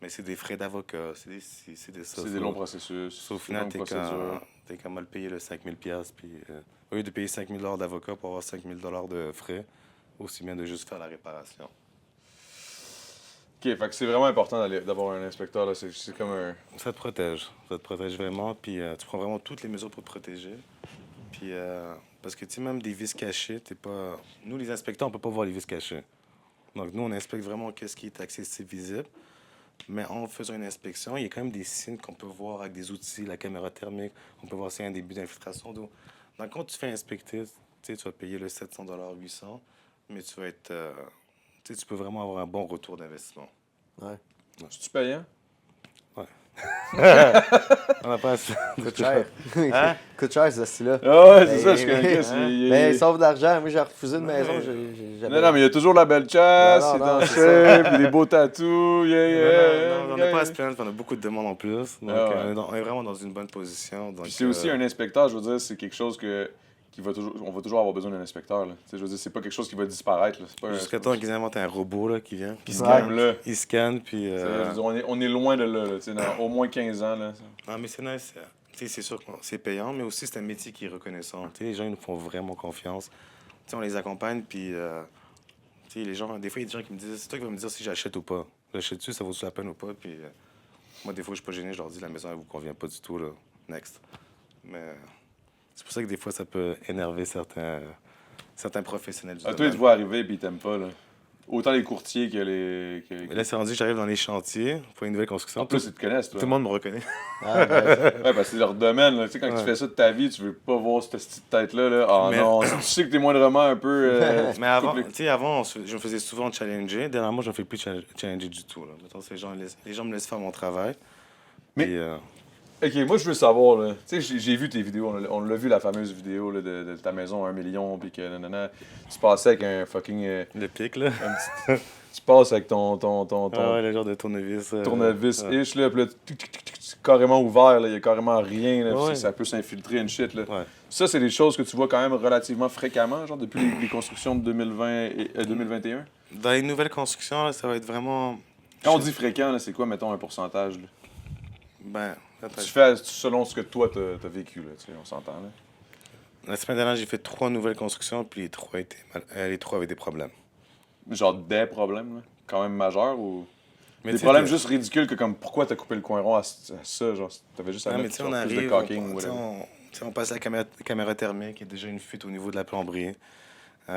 Mais c'est des frais d'avocat, c'est C'est des longs processus. So, au c'est final, longues procédures. t'es quand mal payé le 5 000 $, puis au lieu de payer 5 000 $ d'avocat pour avoir 5 000 $ de frais, aussi bien de juste faire la réparation. OK, fait que c'est vraiment important d'avoir un inspecteur. Là. C'est comme un. Ça te protège. Ça te protège vraiment. Puis tu prends vraiment toutes les mesures pour te protéger. Puis parce que tu sais, même des vis cachés, t'es pas. Nous, les inspecteurs, on peut pas voir les vis cachés. Donc nous, on inspecte vraiment qu'est-ce qui est accessible, visible. Mais en faisant une inspection, il y a quand même des signes qu'on peut voir avec des outils, la caméra thermique. On peut voir s'il y a un début d'infiltration d'eau. Donc quand tu fais inspecter, tu sais, tu vas payer le 700 $, 800, mais tu vas être. Tu sais, tu peux vraiment avoir un bon retour d'investissement. Ouais. C'est-tu payant? On n'a pas assez. Coûte cher. Hein? Coûte cher, ce style-là. Ah ouais, c'est ça, je Mais- connais. c'est- Mais il sauve de l'argent. Moi, j'ai refusé une maison. Non, mais il y a toujours la belle chasse, Non, c'est non, dans c'est shape, les beaux tatous, Non, on n'a pas à se plaindre, on a beaucoup de demandes en plus. Donc, Ah ouais. on est vraiment dans une bonne position. Donc, Puis c'est aussi un inspecteur, je veux dire, c'est quelque chose on va toujours avoir besoin d'un inspecteur. Là. Tu sais, je veux dire, c'est pas quelque chose qui va disparaître. Là. C'est pas Jusqu'à temps qu'ils inventent un robot là, qui vient. qui se calme là. Il scanne, puis... Tu sais, je veux dire, on est loin de là, tu sais, dans au moins 15 ans. Là. Non, mais c'est nice. Tu sais, c'est sûr que c'est payant, mais aussi c'est un métier qui est reconnaissant. Tu sais, les gens ils nous font vraiment confiance. Tu sais, on les accompagne, puis... tu sais, les gens, des fois, il y a des gens qui me disent, c'est toi qui vas me dire si j'achète ou pas. J'achète-tu, ça vaut-tu la peine ou pas? Puis moi, des fois, je suis pas gêné, je leur dis, la maison, elle vous convient pas du tout, là. Next. Mais c'est pour ça que des fois, ça peut énerver certains professionnels du Ah, toi, ils domaine. te voient arriver et ils t'aiment pas. Là. Autant les courtiers que les. Mais là, c'est rendu que j'arrive dans les chantiers pour une nouvelle construction. En plus, ils te connaissent, toi. Tout le monde me reconnaît. Ah, ben, Ouais, parce que c'est leur domaine. Là. Tu sais, quand tu Ouais. fais ça de ta vie, tu veux pas voir cette petite tête-là. Là. Ah Mais- non, si tu sais que t'es moindrement un peu. Mais avant, coupe les- tu sais, avant, je me faisais souvent challenger. Dernièrement, je ne me fais plus challenger du tout. Là. Mettons, les gens me laissent faire mon travail. Mais- Puis, Ok, moi je veux savoir, là. Tu sais, j'ai vu tes vidéos, on l'a vu la fameuse vidéo là, de ta maison à 1 million, puis que nanana, tu passais avec un fucking. le pic, là. Tu passes avec ton Ah ouais, le genre de tournevis. tournevis-ish, là, puis là, c'est carrément ouvert, là, il y a carrément rien, là, puis Ouais. ça peut s'infiltrer une shit, là. Ouais. Ça, c'est des choses que tu vois quand même relativement fréquemment, genre depuis les constructions de 2020 et 2021. Dans les nouvelles constructions, là, ça va être vraiment. Quand on dit fréquent, là, c'est quoi, mettons, un pourcentage, là? Ben, attends, Tu fais selon ce que toi, t'as vécu, là, tu sais, on s'entend, là. La semaine dernière, j'ai fait 3 nouvelles constructions, puis les trois avaient des problèmes. Genre des problèmes, là, quand même majeurs ou. Mais Des tu sais, problèmes juste ridicules que comme pourquoi t'as coupé le coin rond à ça, genre t'avais juste à Non, mais mettre tu sais, on genre, plus de arrive, caulking ou tu sais, whatever. on passe la caméra thermique, il y a déjà une fuite au niveau de la plomberie. Tu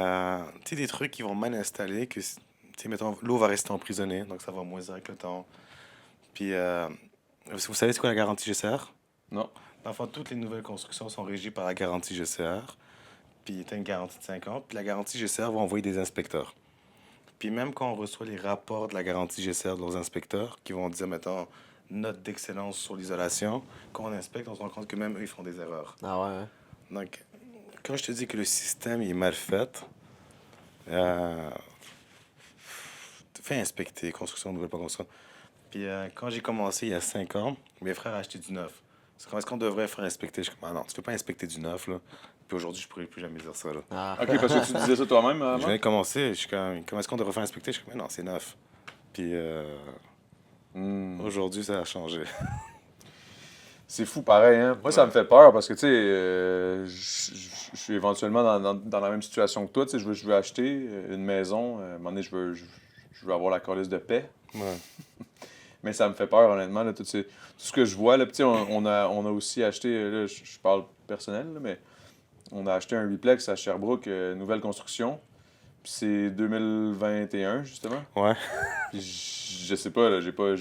sais, des trucs qui vont mal installer, tu sais, mettons, l'eau va rester emprisonnée, donc ça va moisir avec le temps. Puis, vous savez c'est quoi la garantie GCR? Non. Dans le fond, toutes les nouvelles constructions sont régies par la garantie GCR. Puis, tu as une garantie de 5 ans. Puis, la garantie GCR va envoyer des inspecteurs. Puis, même quand on reçoit les rapports de la garantie GCR de leurs inspecteurs, qui vont dire, mettons, note d'excellence sur l'isolation, quand on inspecte, on se rend compte que même eux, ils font des erreurs. Ah ouais, hein? Donc, quand je te dis que le système il est mal fait, fais inspecter, construction, nouvelle pas construction. Puis quand j'ai commencé il y a 5 ans, mes frères achetaient du neuf. Est-ce qu'on devrait faire inspecter? Je suis comme, ah non, tu peux pas inspecter du neuf, là. Puis aujourd'hui, je pourrais plus jamais dire ça, là. Ah. Ok, parce que tu disais ça toi-même Je avant? viens de commencer, je suis comme, comment est-ce qu'on devrait faire inspecter? Je suis comme, mais non, c'est neuf. Puis aujourd'hui, ça a changé. C'est fou pareil, hein? Moi, ça me fait peur parce que, tu sais, je suis éventuellement dans la même situation que toi. Tu sais, je veux acheter une maison. À un moment donné, je veux avoir la calice de paix. Ouais. Mais ça me fait peur, honnêtement, là, tout ce que je vois. Là, puis, tu sais, on a aussi acheté, là, je parle personnel, là, mais on a acheté un replex à Sherbrooke, nouvelle construction. Puis c'est 2021, justement. Ouais. Puis je sais pas, là, j'ai pas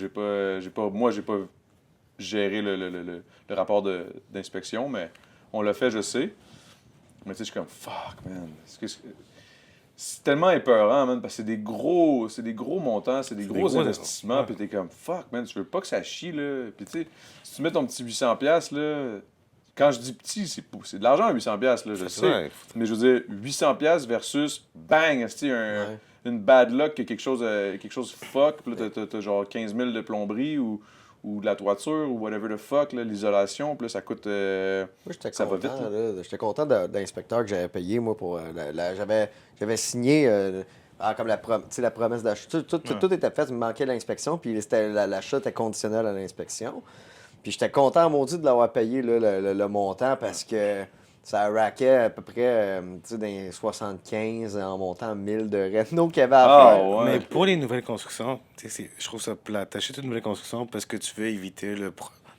géré le rapport d'inspection, mais on l'a fait, je sais. Mais tu sais, je suis comme, fuck, man. C'est tellement épeurant, man, parce que c'est des gros montants, c'est des gros investissements, ouais. puis t'es comme, fuck, man, tu veux pas que ça chie, là. Puis tu sais, si tu mets ton petit 800$, là, quand je dis petit, c'est de l'argent, 800$, là, je C'est sais. vrai. Mais je veux dire, 800$ versus, bang, c'est une bad luck, que quelque chose fuck, puis là, t'as genre 15 000 de plomberie ou de la toiture ou whatever the fuck, là, l'isolation, puis là, ça coûte. Moi, j'étais ça va content, vite, là. là. J'étais content de l'inspecteur que j'avais payé, moi, pour. J'avais signé comme la promesse d'achat. Tout était fait, il me manquait l'inspection, puis l'achat était conditionnel à l'inspection. Puis j'étais content, maudit, de l'avoir payé là, le montant parce que ça raquait à peu près tu sais, dans les 75 en montant 1000 de réno qu'il y avait à faire. ouais. Mais pour les nouvelles constructions, tu sais, je trouve ça plat. T'achètes une nouvelle construction parce que tu veux éviter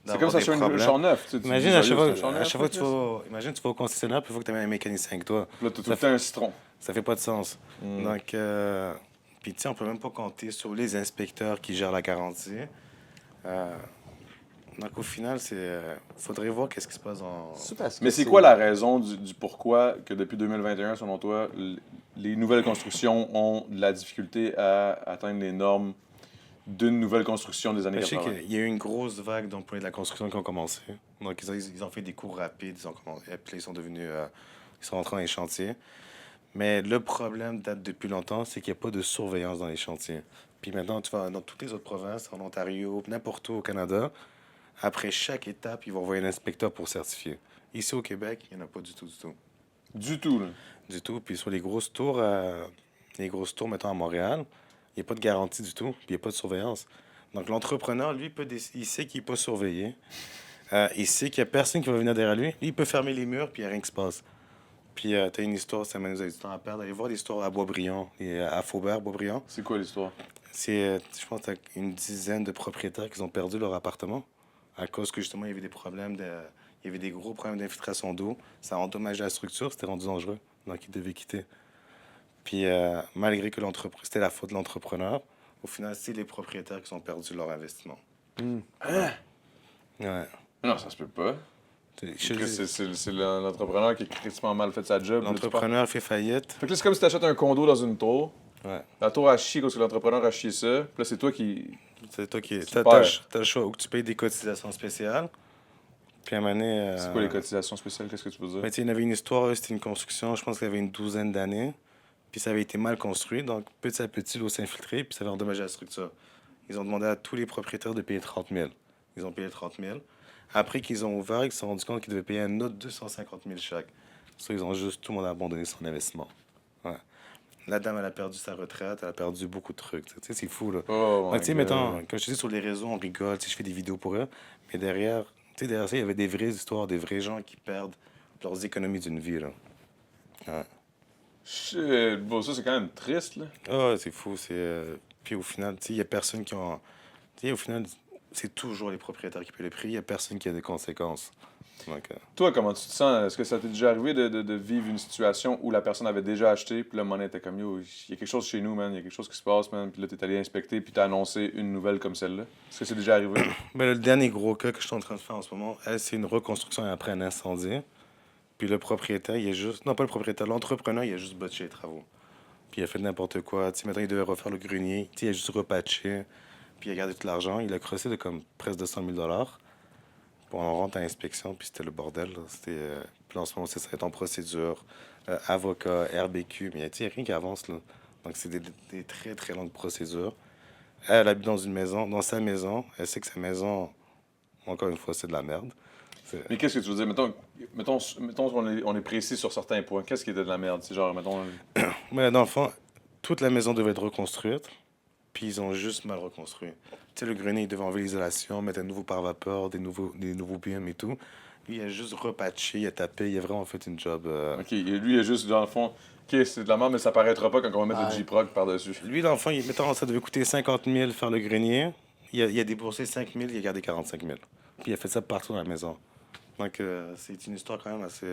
C'est comme ça, je suis un champ neuf. Tu sais, Imagine tu à dis, chaque c'est un fois, champ neuf, à chaque fois que Chris. imagine, tu vas au concessionnaire, puis il faut que tu aies un mécanicien avec toi. Là, t'as tout le temps un citron. Ça fait pas de sens. Donc, puis tu sais, on peut même pas compter sur les inspecteurs qui gèrent la garantie. Donc, au final, faudrait voir qu'est-ce qui se passe en... Mais c'est quoi la raison du pourquoi que depuis 2021, selon toi, les nouvelles constructions ont de la difficulté à atteindre les normes d'une nouvelle construction des années Je sais 80? qu'il y a eu une grosse vague d'employés de la construction qui ont commencé. Donc, ils ont fait des cours rapides, et puis là, ils sont devenus... ils sont rentrés dans les chantiers. Mais le problème date depuis longtemps, c'est qu'il n'y a pas de surveillance dans les chantiers. Puis maintenant, tu vas dans toutes les autres provinces, en Ontario, n'importe où au Canada, après chaque étape, ils vont envoyer un inspecteur pour certifier. Ici au Québec, il n'y en a pas du tout, du tout. Du tout, là. Du tout. Puis sur les grosses tours, mettons à Montréal, il n'y a pas de garantie du tout, puis il n'y a pas de surveillance. Donc l'entrepreneur, lui, il sait qu'il n'est pas surveillé. Il sait qu'il n'y a personne qui va venir derrière lui. Lui, il peut fermer les murs, puis il n'y a rien qui se passe. Puis tu as une histoire, ça nous a du temps à perdre. Allez voir l'histoire à Boisbriand et à Faubert, Boisbriand. C'est quoi l'histoire? Je pense que une dizaine de propriétaires qui ont perdu leur appartement à cause que justement il y avait des problèmes il y avait des gros problèmes d'infiltration d'eau. Ça a endommagé la structure, c'était rendu dangereux. Donc ils devaient quitter. Puis malgré que c'était la faute de l'entrepreneur, au final, c'est les propriétaires qui ont perdu leur investissement. Hein? Ouais. Non, ça se peut pas. C'est l'entrepreneur qui a critiquement mal fait sa job. L'entrepreneur fait faillite. Fait que là, c'est comme si t'achètes un condo dans une tour. Ouais. La tour a chié parce que l'entrepreneur a chié ça. Puis là, c'est toi qui... C'est toi qui... Super. T'as le choix où tu payes des cotisations spéciales. Puis à un moment donné... C'est quoi les cotisations spéciales? Qu'est-ce que tu veux dire? Ben, il y avait une histoire, c'était une construction, je pense qu'il y avait une 12aine d'années. Puis ça avait été mal construit, donc petit à petit, l'eau s'est infiltrée, puis ça avait endommagé la structure. Ils ont demandé à tous les propriétaires de payer 30 000. Ils ont payé 30 000. Après qu'ils ont ouvert, ils se sont rendus compte qu'ils devaient payer un autre 250 000 chaque. Ça, ils ont juste, tout le monde a abandonné son investissement. Ouais. La dame, elle a perdu sa retraite, elle a perdu beaucoup de trucs. Tu sais, c'est fou, là. Oh, Tu sais, mettons, quand je te dis sur les réseaux, on rigole, tu sais, je fais des vidéos pour eux, mais derrière ça, il y avait des vraies histoires, des vrais gens qui perdent leurs économies d'une vie, là. Ouais. Shit, bon, ça, c'est quand même triste, là. Ah, c'est fou. Puis au final, tu sais, il n'y a personne qui a... Tu sais, au final, c'est toujours les propriétaires qui paient le prix. Il n'y a personne qui a des conséquences. Donc, Toi, comment tu te sens? Est-ce que ça t'est déjà arrivé de vivre une situation où la personne avait déjà acheté, puis là, monnaie était comme, yo, il y a quelque chose chez nous, man, il y a quelque chose qui se passe, man, puis là, t'es allé inspecter, puis t'as annoncé une nouvelle comme celle-là? Est-ce que c'est déjà arrivé? ben, le dernier gros cas que je suis en train de faire en ce moment, c'est une reconstruction après un incendie. Puis le propriétaire, il est juste... Non, pas le propriétaire, l'entrepreneur, il a juste botché les travaux. Puis il a fait n'importe quoi. Tu sais, maintenant, il devait refaire le grenier. Tu sais, il a juste repatché. Puis il a gardé tout l'argent. Il a crossé de comme presque 200 000 $. Bon, on rentre à l'inspection, puis c'était le bordel, là. Puis là, en ce moment, ça est en procédure. Avocat, RBQ, mais tu sais, il n'y a rien qui avance, là. Donc, c'est des très, très longues procédures. Elle habite dans une maison, dans sa maison. Elle sait que sa maison, encore une fois, c'est de la merde. Mais qu'est-ce que tu veux dire? Mettons on est précis sur certains points. Qu'est-ce qui était de la merde? C'est genre, mettons... Mais dans le fond, toute la maison devait être reconstruite, puis ils ont juste mal reconstruit. Tu sais, le grenier, il devait enlever l'isolation, mettre un nouveau pare-vapeur, des nouveaux BM et tout. Lui, il a juste repatché, il a tapé, il a vraiment fait une job. OK, et lui, il a juste, dans le fond, OK, c'est de la merde, mais ça paraîtra pas quand on va mettre le Ouais. J-Prog par-dessus. Lui, dans le fond, mettons, ça devait coûter 50 000 faire le grenier. Il a déboursé 5 000, il a gardé 45 000. Puis il a fait ça partout dans la maison. Donc, c'est une histoire quand même assez...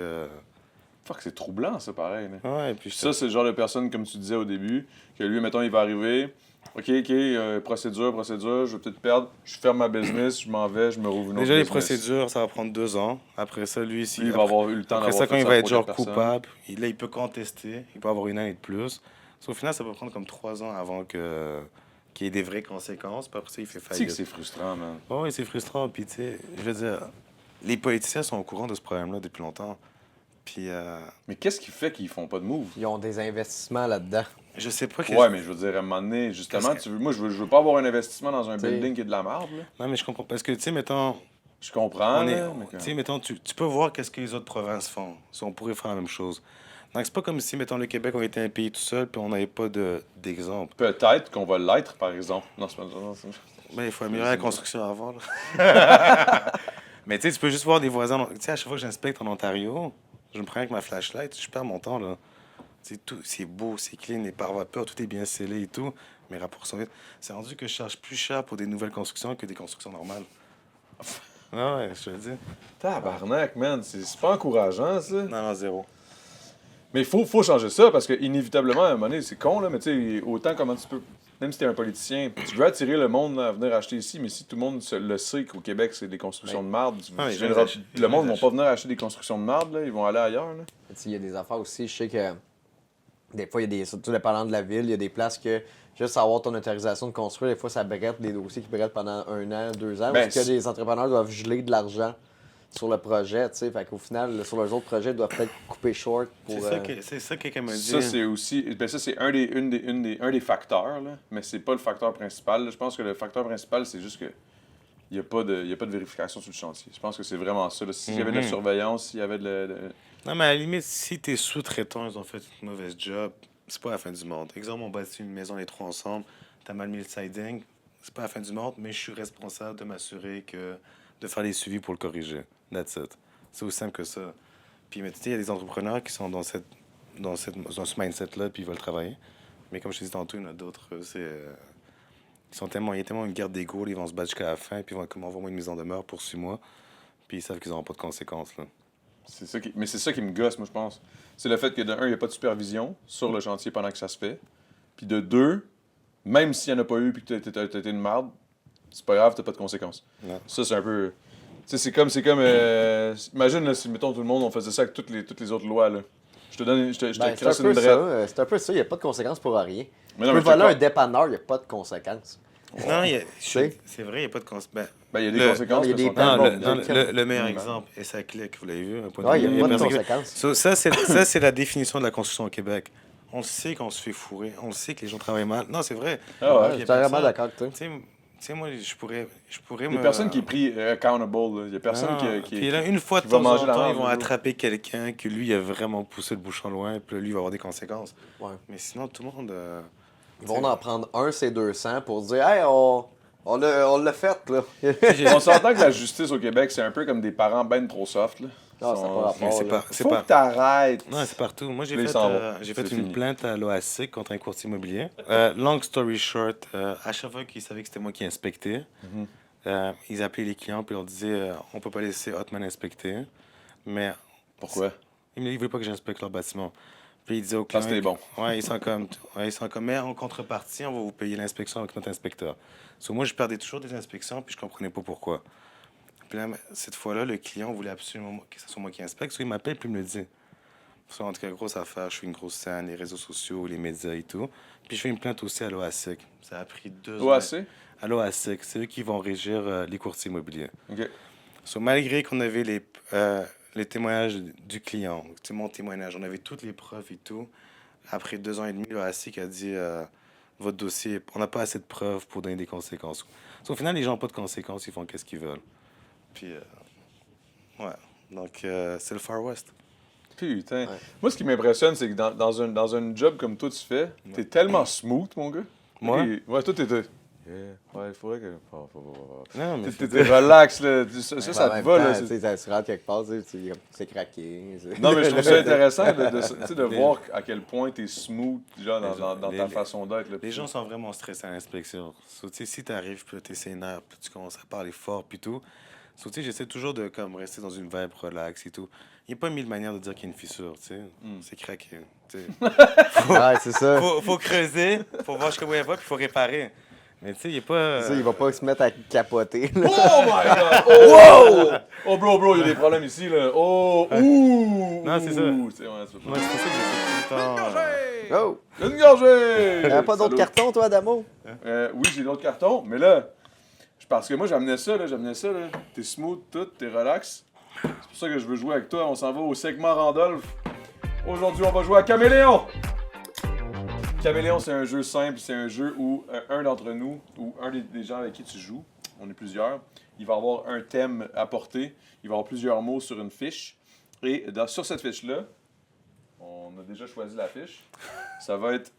Fuck, c'est troublant, ça, pareil. Là. Ouais, puis Ça, c'est le genre de personne, comme tu disais au début, que lui, mettons, il va arriver. OK, procédure, je vais peut-être perdre. Je ferme ma business, je m'en vais, je me rouvre une autre Déjà, les business. procédures, ça va prendre 2 ans. Après ça, lui, si... Lui, il va avoir eu le temps Après d'avoir ça, quand fait il sa va être première genre personne. coupable, là, il peut contester. Il peut avoir une année de plus. Au final, ça peut prendre comme 3 ans avant qu'il y ait des vraies conséquences. Puis après ça, il fait Tu sais que faillite. c'est frustrant, man. Oh, oui, c'est frustrant. Puis, tu sais, je veux dire, les politiciens sont au courant de ce problème-là depuis longtemps. Puis, Mais qu'est-ce qui fait qu'ils font pas de move? Ils ont des investissements là-dedans. je sais pas... Ouais, mais je veux dire, à un moment donné, justement, Parce moi, je veux pas avoir un investissement dans un T'sais. building qui est de la merde, là. Non, mais je comprends. Parce que, tu sais, mettons... Je comprends, On est, là, mais tu sais, mettons, tu peux voir qu'est-ce que les autres provinces font. Si on pourrait faire la même chose. Donc, c'est pas comme si, mettons, le Québec, on était un pays tout seul, puis on n'avait pas d'exemple. peut-être qu'on va l'être, par exemple. Non, c'est pas ça. Ben, il faut améliorer la construction avant, là. Mais, tu sais, tu peux juste voir des voisins... Tu sais, à chaque fois que j'inspecte en Ontario, je me prends avec ma flashlight, je perds mon temps, là. C'est beau, c'est clean, les pare-vapeurs, tout est bien scellé et tout. Mes rapports sont vite. C'est rendu que je charge plus cher pour des nouvelles constructions que des constructions normales. Ah ouais, je te le dis. Tabarnak, man, c'est pas encourageant, ça. Non, non, zéro. Mais il faut changer ça, parce que inévitablement, à un moment donné, c'est con, là, mais tu sais, autant comment tu peux... Même si t'es un politicien, tu veux attirer le monde à venir acheter ici, mais si tout le monde le sait qu'au Québec, c'est des constructions de marde, Ah, ils viendras- vont les le monde ne va acheter. pas venir acheter des constructions de marde, là, ils vont aller ailleurs. Là. Tu sais, il y a des affaires aussi, je sais que des fois, il y a des, surtout dépendant de la ville, il y a des places que juste avoir ton autorisation de construire, des fois, ça brette des dossiers qui brettent pendant 1 an, 2 ans, Ben, parce que les entrepreneurs doivent geler de l'argent sur le projet, tu sais, fait qu'au final, sur leurs autres projets, ils doivent peut-être couper short pour... C'est ça que quelqu'un m'a dit. Ça, c'est aussi. Ben, ça, c'est un des facteurs, là, mais c'est pas le facteur principal. Là. Je pense que le facteur principal, c'est juste que. Il n'y a pas de vérification sur le chantier. Je pense que c'est vraiment ça. là. S'il y avait de la surveillance, s'il y avait Non, mais à la limite, si tes sous-traitants, ils ont fait une mauvaise job, c'est pas la fin du monde. Exemple, on bâtit une maison les trois ensemble, t'as mal mis le siding, c'est pas la fin du monde, mais je suis responsable de m'assurer de faire les suivis pour le corriger. That's it. C'est aussi simple que ça. Puis, mais tu sais, il y a des entrepreneurs qui sont dans ce mindset-là, puis ils veulent travailler. Mais comme je te dis tantôt, il y en a d'autres, il y a tellement une guerre d'ego, là, ils vont se battre jusqu'à la fin, puis ils vont comme envoyer une mise en demeure pour 6 mois, puis ils savent qu'ils n'auront pas de conséquences, là. Mais c'est ça qui me gosse, moi, je pense. C'est le fait que, de un, il n'y a pas de supervision sur le chantier pendant que ça se fait. Puis de deux, même s'il n'y en a pas eu puis que t'as été une marde, c'est pas grave, t'as pas de conséquences. Non. Ça, c'est un peu... Tu sais, c'est comme... imagine, là, si, mettons, tout le monde, on faisait ça avec toutes les autres lois, là. Je te Ben, c'est crasse un une peu drette. ça, c'est un peu ça, il n'y a pas de conséquences pour rien. Mais Tu non, peux mais je te voler un parle- dépanneur, il n'y a pas de conséquences. Non, sais. c'est vrai, il n'y a pas de conséquences. Ben, il y a des Le- conséquences, il y a mais des sont peines. tellement- Le meilleur Mm. exemple, et ça clique, vous l'avez vu, un point Ouais, il n'y a pas de personne qui- conséquences. Ça, c'est la définition de la construction au Québec. On sait qu'on se fait fourrer, on sait que les gens travaillent mal. Non, c'est vrai. Ah ouais, Ouais, Puis je y suis a vraiment personne- d'accord avec toi. Tu sais, moi, je pourrais Il y a personne qui est pris accountable, là. Il y a personne qui Puis là, une fois de qui va temps en manger la temps, marde, ils vont toujours. attraper quelqu'un que lui, il a vraiment poussé le bouchon loin, puis là, lui, il va avoir des conséquences. Ouais. Mais sinon, tout le monde... Ils vont en prendre un, c'est 200 pour dire, hey, on l'a fait, là. On s'entend que la justice au Québec, c'est un peu comme des parents ben trop soft, là. Non, ça n'a pas Mais rapport. c'est là. pas. C'est Faut pas. que t'arrêtes. Non, c'est partout. Moi, Là, il s'en va. j'ai C'est fait fini. une plainte à l'OASIC contre un courtier immobilier. Long story short, à chaque fois qu'ils savaient que c'était moi qui inspectais, ils appelaient les clients et leur disaient on peut pas laisser Hotman inspecter. Mais Pourquoi? ils voulaient pas que j'inspecte leur bâtiment. Puis ils disaient aux clients. Parce que t'es bon. Ouais, ils sont comme, mais en contrepartie, on va vous payer l'inspection avec notre inspecteur. So, moi, je perdais toujours des inspections puis je comprenais pas pourquoi. Puis là, cette fois-là, le client voulait absolument que ce soit moi qui inspecte. So, il m'appelle puis il me le dit. So, en tout cas, grosse affaire, je fais une grosse scène, les réseaux sociaux, les médias et tout. Puis je fais une plainte aussi à l'OASIC. Ça a pris 2 ans. OAC? À l'OASIC, c'est eux qui vont régir les courtiers immobiliers. OK. So, malgré qu'on avait les témoignages du client, c'est mon témoignage, on avait toutes les preuves et tout. Après 2 ans et demi, l'OASIC a dit votre dossier, on n'a pas assez de preuves pour donner des conséquences. So, au final, les gens n'ont pas de conséquences, ils font qu'est-ce qu'ils veulent. Puis, ouais. Donc, c'est le Far West. Putain. Ouais. Moi, ce qui m'impressionne, c'est que dans un job comme toi, tu fais, t'es tellement smooth, mon gars. Moi? Ouais, toi, t'étais. Ouais, il faudrait que. Non, mais T'es relax, là. Ça, ça te va, là. Tu sais, tu rentres quelque part, c'est craqué. Non, mais je trouve ça intéressant de voir à quel point t'es smooth, genre, dans ta façon d'être. là. les gens sont vraiment stressés à l'inspection. So, tu sais, si tu arrives, puis tu es sénère, puis tu commences à parler fort, puis tout. So, tu sais, j'essaie toujours de comme, rester dans une vibe relax et tout. Il n'y a pas 1000 manières de dire qu'il y a une fissure, tu sais. C'est craqué. Tu sais. Ouais, c'est ça. Faut creuser, faut voir jusqu'où elle va, puis faut réparer. Mais tu sais, il n'y a pas. Ça, il va pas se mettre à capoter. Là. Oh my god! Oh! Oh, bro, il y a des problèmes ici, là. Oh! Ouh! Non, c'est ça. Ouh, c'est ouais, c'est pas Moi, c'est pour ça que j'essaie tout le temps. Oh! Une gorgée! T'avais pas d'autres Salut. cartons, toi, Adamo? Oui, j'ai d'autres cartons, mais là, parce que moi, j'amenais ça, là. T'es smooth, tout, t'es relax. C'est pour ça que je veux jouer avec toi. On s'en va au segment Randolph. Aujourd'hui, on va jouer à Caméléon. Caméléon, c'est un jeu simple. C'est un jeu où un d'entre nous, ou un des gens avec qui tu joues, on est plusieurs, il va avoir un thème à porter. Il va avoir plusieurs mots sur une fiche. Et sur cette fiche-là, on a déjà choisi la fiche. Ça va être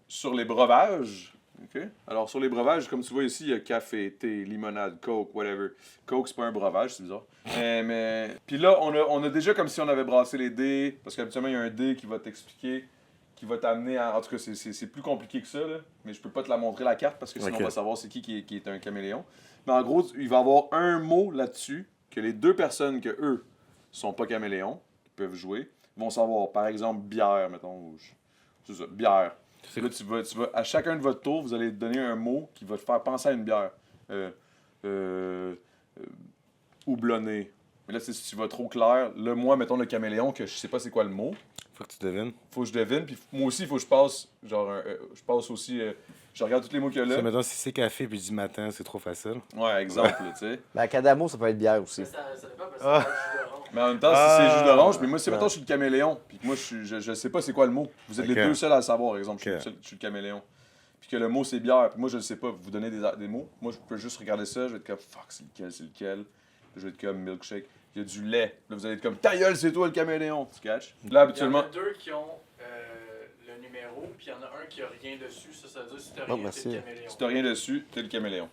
sur les breuvages. OK? Alors, sur les breuvages, comme tu vois ici, il y a café, thé, limonade, coke, whatever. Coke, c'est pas un breuvage, c'est bizarre. Puis là, on a déjà comme si on avait brassé les dés, parce qu'habituellement, il y a un dé qui va t'expliquer, qui va t'amener à... En tout cas, c'est plus compliqué que ça, là. Mais je peux pas te la montrer, la carte, parce que sinon, OK. on va savoir c'est qui est un caméléon. Mais en gros, il va y avoir un mot là-dessus, que les deux personnes que eux sont pas caméléons, qui peuvent jouer, vont savoir. Par exemple, bière, mettons. C'est ça, bière. C'est Là, tu vas, à chacun de votre tour, vous allez donner un mot qui va te faire penser à une bière. Houblonné. Mais là, si tu vas trop clair, là, moi, mettons le caméléon, que je sais pas c'est quoi le mot, Faut que tu devines. faut que je devine, puis moi aussi, il faut que je passe, genre, je passe aussi, je regarde tous les mots qu'il y a Ça, là. maintenant, si c'est café puis du matin, c'est trop facile. Ouais, exemple, là, tu sais. Ben, Cadamo, ça peut être bière aussi. Ça dépend parce que c'est pas le jus d'orange. Mais en même temps, si c'est jus d'orange, mais moi, si mettons, je suis le caméléon, puis que moi, je sais pas c'est quoi le mot. Vous êtes Ok. les deux seuls à le savoir, exemple, Ok. je suis le caméléon. Puis que le mot, c'est bière, puis moi, je le sais pas. Vous donnez des mots, moi, je peux juste regarder ça, je vais être comme, fuck, c'est lequel. Puis je vais être comme, milkshake. Il y a du lait. Là, vous allez être comme, ta gueule, c'est toi le caméléon, tu catches? Là, Il y en habituellement. a deux qui ont le numéro, puis il y en a un qui a rien dessus. Ça veut dire que si t'as Oh, rien, merci. t'es le caméléon. Si t'as rien dessus, t'es le caméléon.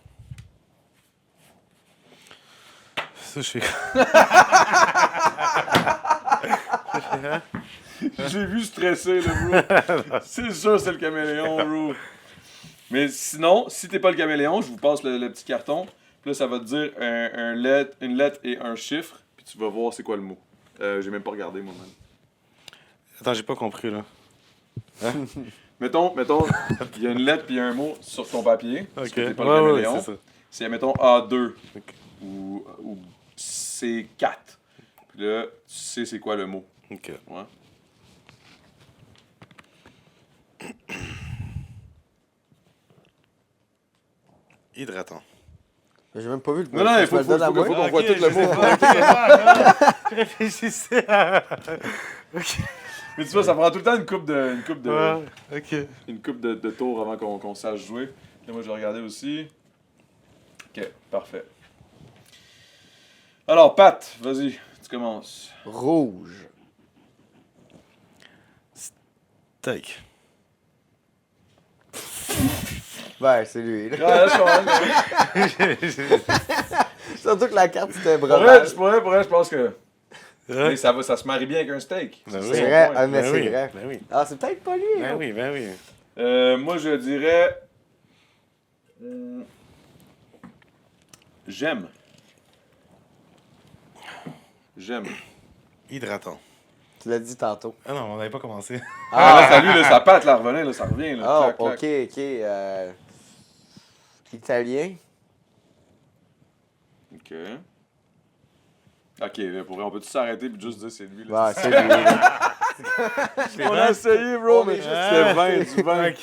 Ça, je fais. J'ai vu stresser, là, bro. C'est sûr, c'est le caméléon, bro. Mais sinon, si t'es pas le caméléon, je vous passe le petit carton. Puis là, ça va te dire une lettre et un chiffre. Puis tu vas voir c'est quoi le mot. J'ai même pas regardé, moi-même. Attends, j'ai pas compris, là. Mettons, il y a une lettre puis un mot sur ton papier. Parce que t'es pas le Ouais, caméléon. c'est ça. C'est, mettons, A2 Ok. ou C4. Puis là, tu sais c'est quoi le mot. OK. Ouais. Hydratant. J'ai même pas vu le Non, non, il Tu faut me le donnes à moi? qu'on voit tout le mot. Je réfléchissais à... Mais tu vois, ça prend tout le temps une coupe de Ouais, OK. une coupe de tours avant qu'on sache jouer. Là, moi, je vais regarder aussi. OK, parfait. Alors, Pat, vas-y, tu commences. Rouge. Steak. Ben, c'est lui. Ah, Là. là, je comprends. Surtout que la carte, c'était Pour vrai, breuvage. pour vrai, je pense que Mais ça se marie bien avec un steak. Ben C'est oui. son C'est vrai, point. ah, mais Ben c'est oui, vrai. ben oui. Ah, c'est peut-être pas lui. Ben hein. oui, ben oui. Moi, je dirais... J'aime. Hydratant. Tu l'as dit tantôt. Ah non, on n'avait pas commencé. Ah, là, salut, là, ça pâte, là, revenez, là, ça revient, là. Ah, Clac, clac. ok. Italien. OK. OK, là, pour vrai, on peut-tu s'arrêter et juste dire c'est lui, là? Ouais, c'est lui. là. On a essayé, bro, mais c'était 20, du 20. Ok.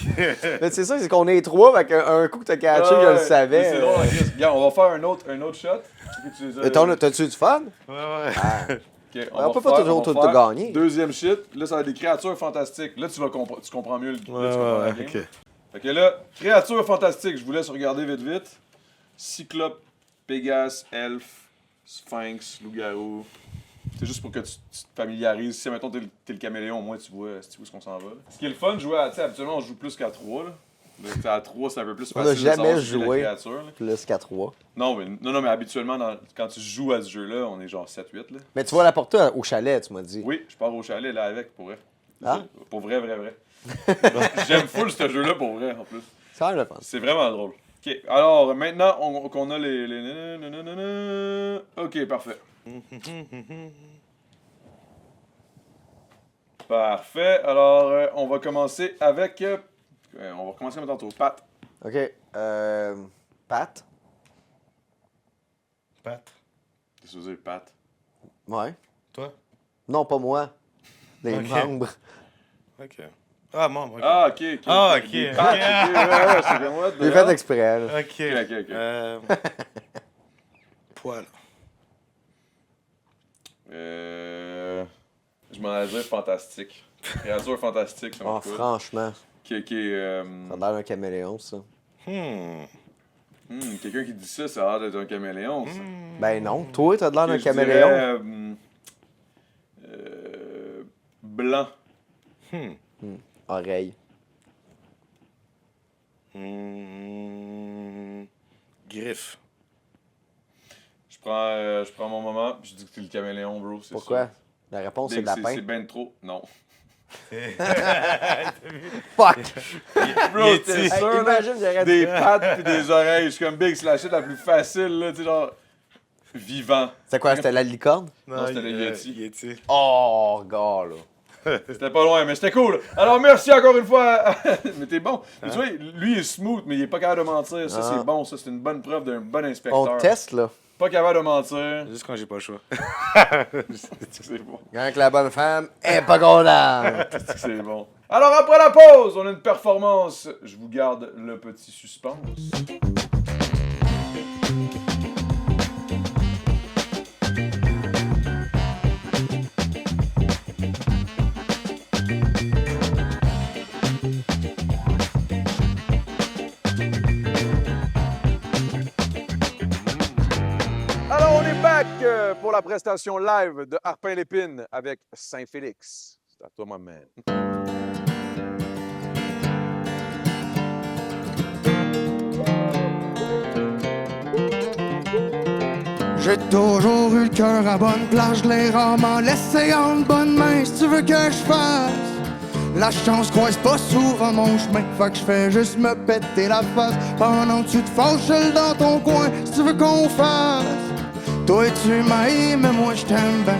Mais c'est ça, c'est qu'on est trois, fait qu'un coup que t'as catché, je le savais. Mais c'est drôle, hein, Chris. Regarde, on va faire un autre shot. T'as-tu du fun? Ouais, ouais. Ah. OK, On peut pas toujours tout gagner. Deuxième shit, là, ça va être des créatures fantastiques. Là, tu comprends mieux le là, tu comprends la game. ok. Fait que là, créatures fantastiques, je vous laisse regarder vite. Cyclope, Pégase, Elfe, Sphinx, Loup-garou. C'est juste pour que tu te familiarises. Si, mettons, t'es le caméléon, au moins, tu vois ce qu'on s'en va. Ce qui est le fun de jouer à... Tu sais, habituellement, on joue plus qu'à 3, là. Là, à 3, c'est un peu plus On facile a de jamais savoir c'est qui la joué. créature, là. Plus qu'à 3. Non, mais habituellement, quand tu joues à ce jeu-là, on est genre 7-8, là. Mais tu vas l'apporter au chalet, tu m'as dit. Oui, je pars au chalet, là, avec, pour vrai. Ah? Pour vrai. J'aime full ce jeu-là, pour vrai, en plus. Ça a l'air le fun. C'est vraiment drôle. OK, alors, maintenant qu'on a les... nanana, OK, parfait. Parfait. Alors, on va commencer avec... on va commencer avec tantôt. Pat. OK. Pat? Pat. Qu'est-ce que vous dire, Pat? Ouais. Toi? Non, pas moi. Les Ok. membres. Ok. Ah, membre, ok. Ah, OK. Ah, ok. Des Pat, OK, ouais, c'est comme moi. J'ai fait exprès, là. Ok. Ok. Poil. Je m'en allais dire fantastique. Créature fantastique, ça Oh, marche pas. franchement, Qui ça a l'air d'un caméléon, ça. quelqu'un qui dit ça, ça a l'air d'être un caméléon, ça. Ben non. Toi, t'as l'air d'un Je caméléon. dirais, blanc. Oreille. Griffe. Je prends mon moment, puis je dis que c'est le caméléon, bro. C'est Pourquoi? ça. La réponse, Dès c'est que lapin. c'est ben trop. Non. Fuck! Bro, Yeti. t'es Hey, sûr, là? imagine, j'aurais Des dit... pattes pis des oreilles. Je suis comme Big, c'est la shit la plus facile, là. Tu sais, genre. Vivant. C'est quoi, c'était la licorne? Non, c'était le Yeti. Yeti. Oh, gars, là. C'était pas loin, mais c'était cool. Alors, merci encore une fois. Mais t'es bon. Mais tu vois, lui, il est smooth, mais il est pas capable de mentir. Ça, Ah. c'est bon. Ça, c'est une bonne preuve d'un bon inspecteur. On teste, là. Pas capable de mentir. Juste quand j'ai pas le choix. C'est bon. Quand que la bonne femme est pas contente. C'est bon. Alors, après la pause, on a une performance. Je vous garde le petit suspense. Alors, on est back pour la prestation live de Harpin Lépine avec Saint-Félix. C'est à toi, ma man. J'ai toujours eu le cœur à bonne place, je l'ai rarement laissé en bonne main. Si tu veux que je fasse, la chance croise pas souvent mon chemin. Fait que je fais juste me péter la face pendant que tu te fâches seul dans ton coin. Si tu veux qu'on fasse, toi tu m'aimes, mais moi je t'aime bien.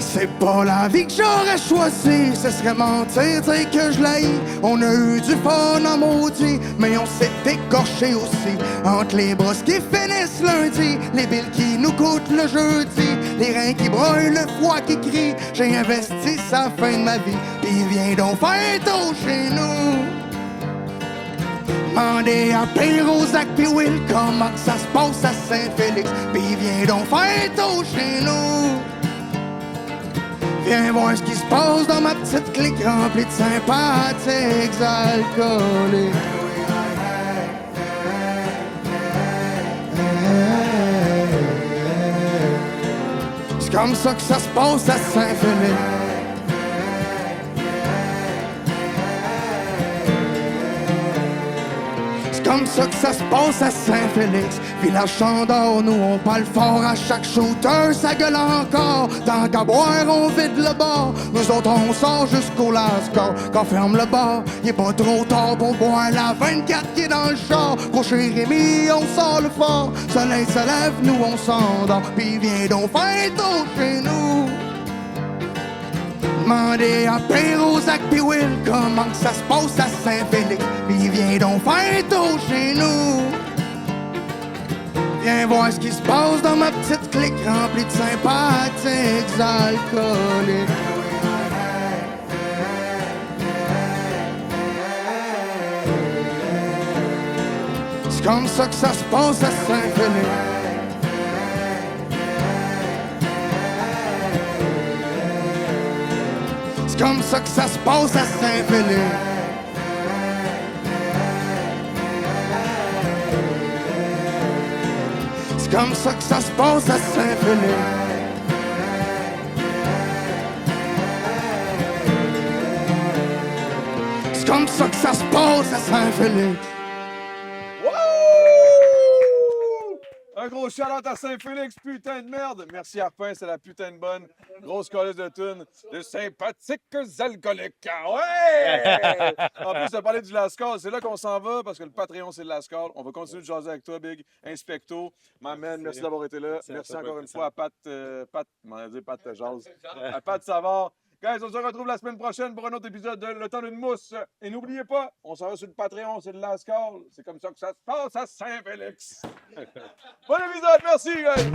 C'est pas la vie que j'aurais choisi, ce serait mentir, dire que je l'haïs. On a eu du fun en maudit, mais on s'est écorché aussi. Entre les brosses qui finissent lundi, les billes qui nous coûtent le jeudi, les reins qui broient, le foie qui crie. J'ai investi sa fin de ma vie, pis viens donc faire tôt chez nous. Mandez à Pérozac pis Will comment ça se passe à Saint-Félix, pis viens donc faire tôt chez nous. Viens voir ce qui se passe dans ma petite clique remplie de sympathiques alcooliques. C'est comme ça que ça se passe à Saint-Philippe. C'est comme ça que ça se passe à Saint-Félix. Village Chandor, nous on parle fort à chaque shooter, ça gueule encore. Tant qu'à boire, on vide le bar. Nous autres, on sort jusqu'au Lascar. Quand ferme le bar, il est pas trop tard pour boire la 24 qui est dans le char. Gros chez Rémi, on sort le fort. Soleil se lève, nous on s'endort. Puis viens donc faire tour chez nous. Demandez à Pérozac pis Will comment que ça se passe à Saint-Félix. Puis viens donc faire tour chez nous. Viens voir ce qui se passe dans ma petite clique remplie de sympathiques alcooliques. C'est comme ça que ça se passe à Saint-Félix. C'est comme ça que ça se passe à Saint-Félix. C'est comme ça que ça se passe à Saint-Félix. C'est comme ça que ça se passe à Saint-Félix. Un gros shout-out à Saint-Félix, putain de merde. Merci Arpin, c'est la putain de bonne. Grosse colisse de tunes de sympathiques alcooliques. Ouais! En plus, de parler du Lascar, c'est là qu'on s'en va parce que le Patreon, c'est le Lascar. On va continuer de jaser avec toi, Big. Inspecto, ma man, merci d'avoir été là. Merci encore une fois à Pat, Pat Jazz. À Pat Savard. Guys, on se retrouve la semaine prochaine pour un autre épisode de Le temps d'une mousse. Et n'oubliez pas, on s'en va sur le Patreon, c'est le Lascar. C'est comme ça que ça se passe à Saint-Félix. Bon épisode, merci, guys!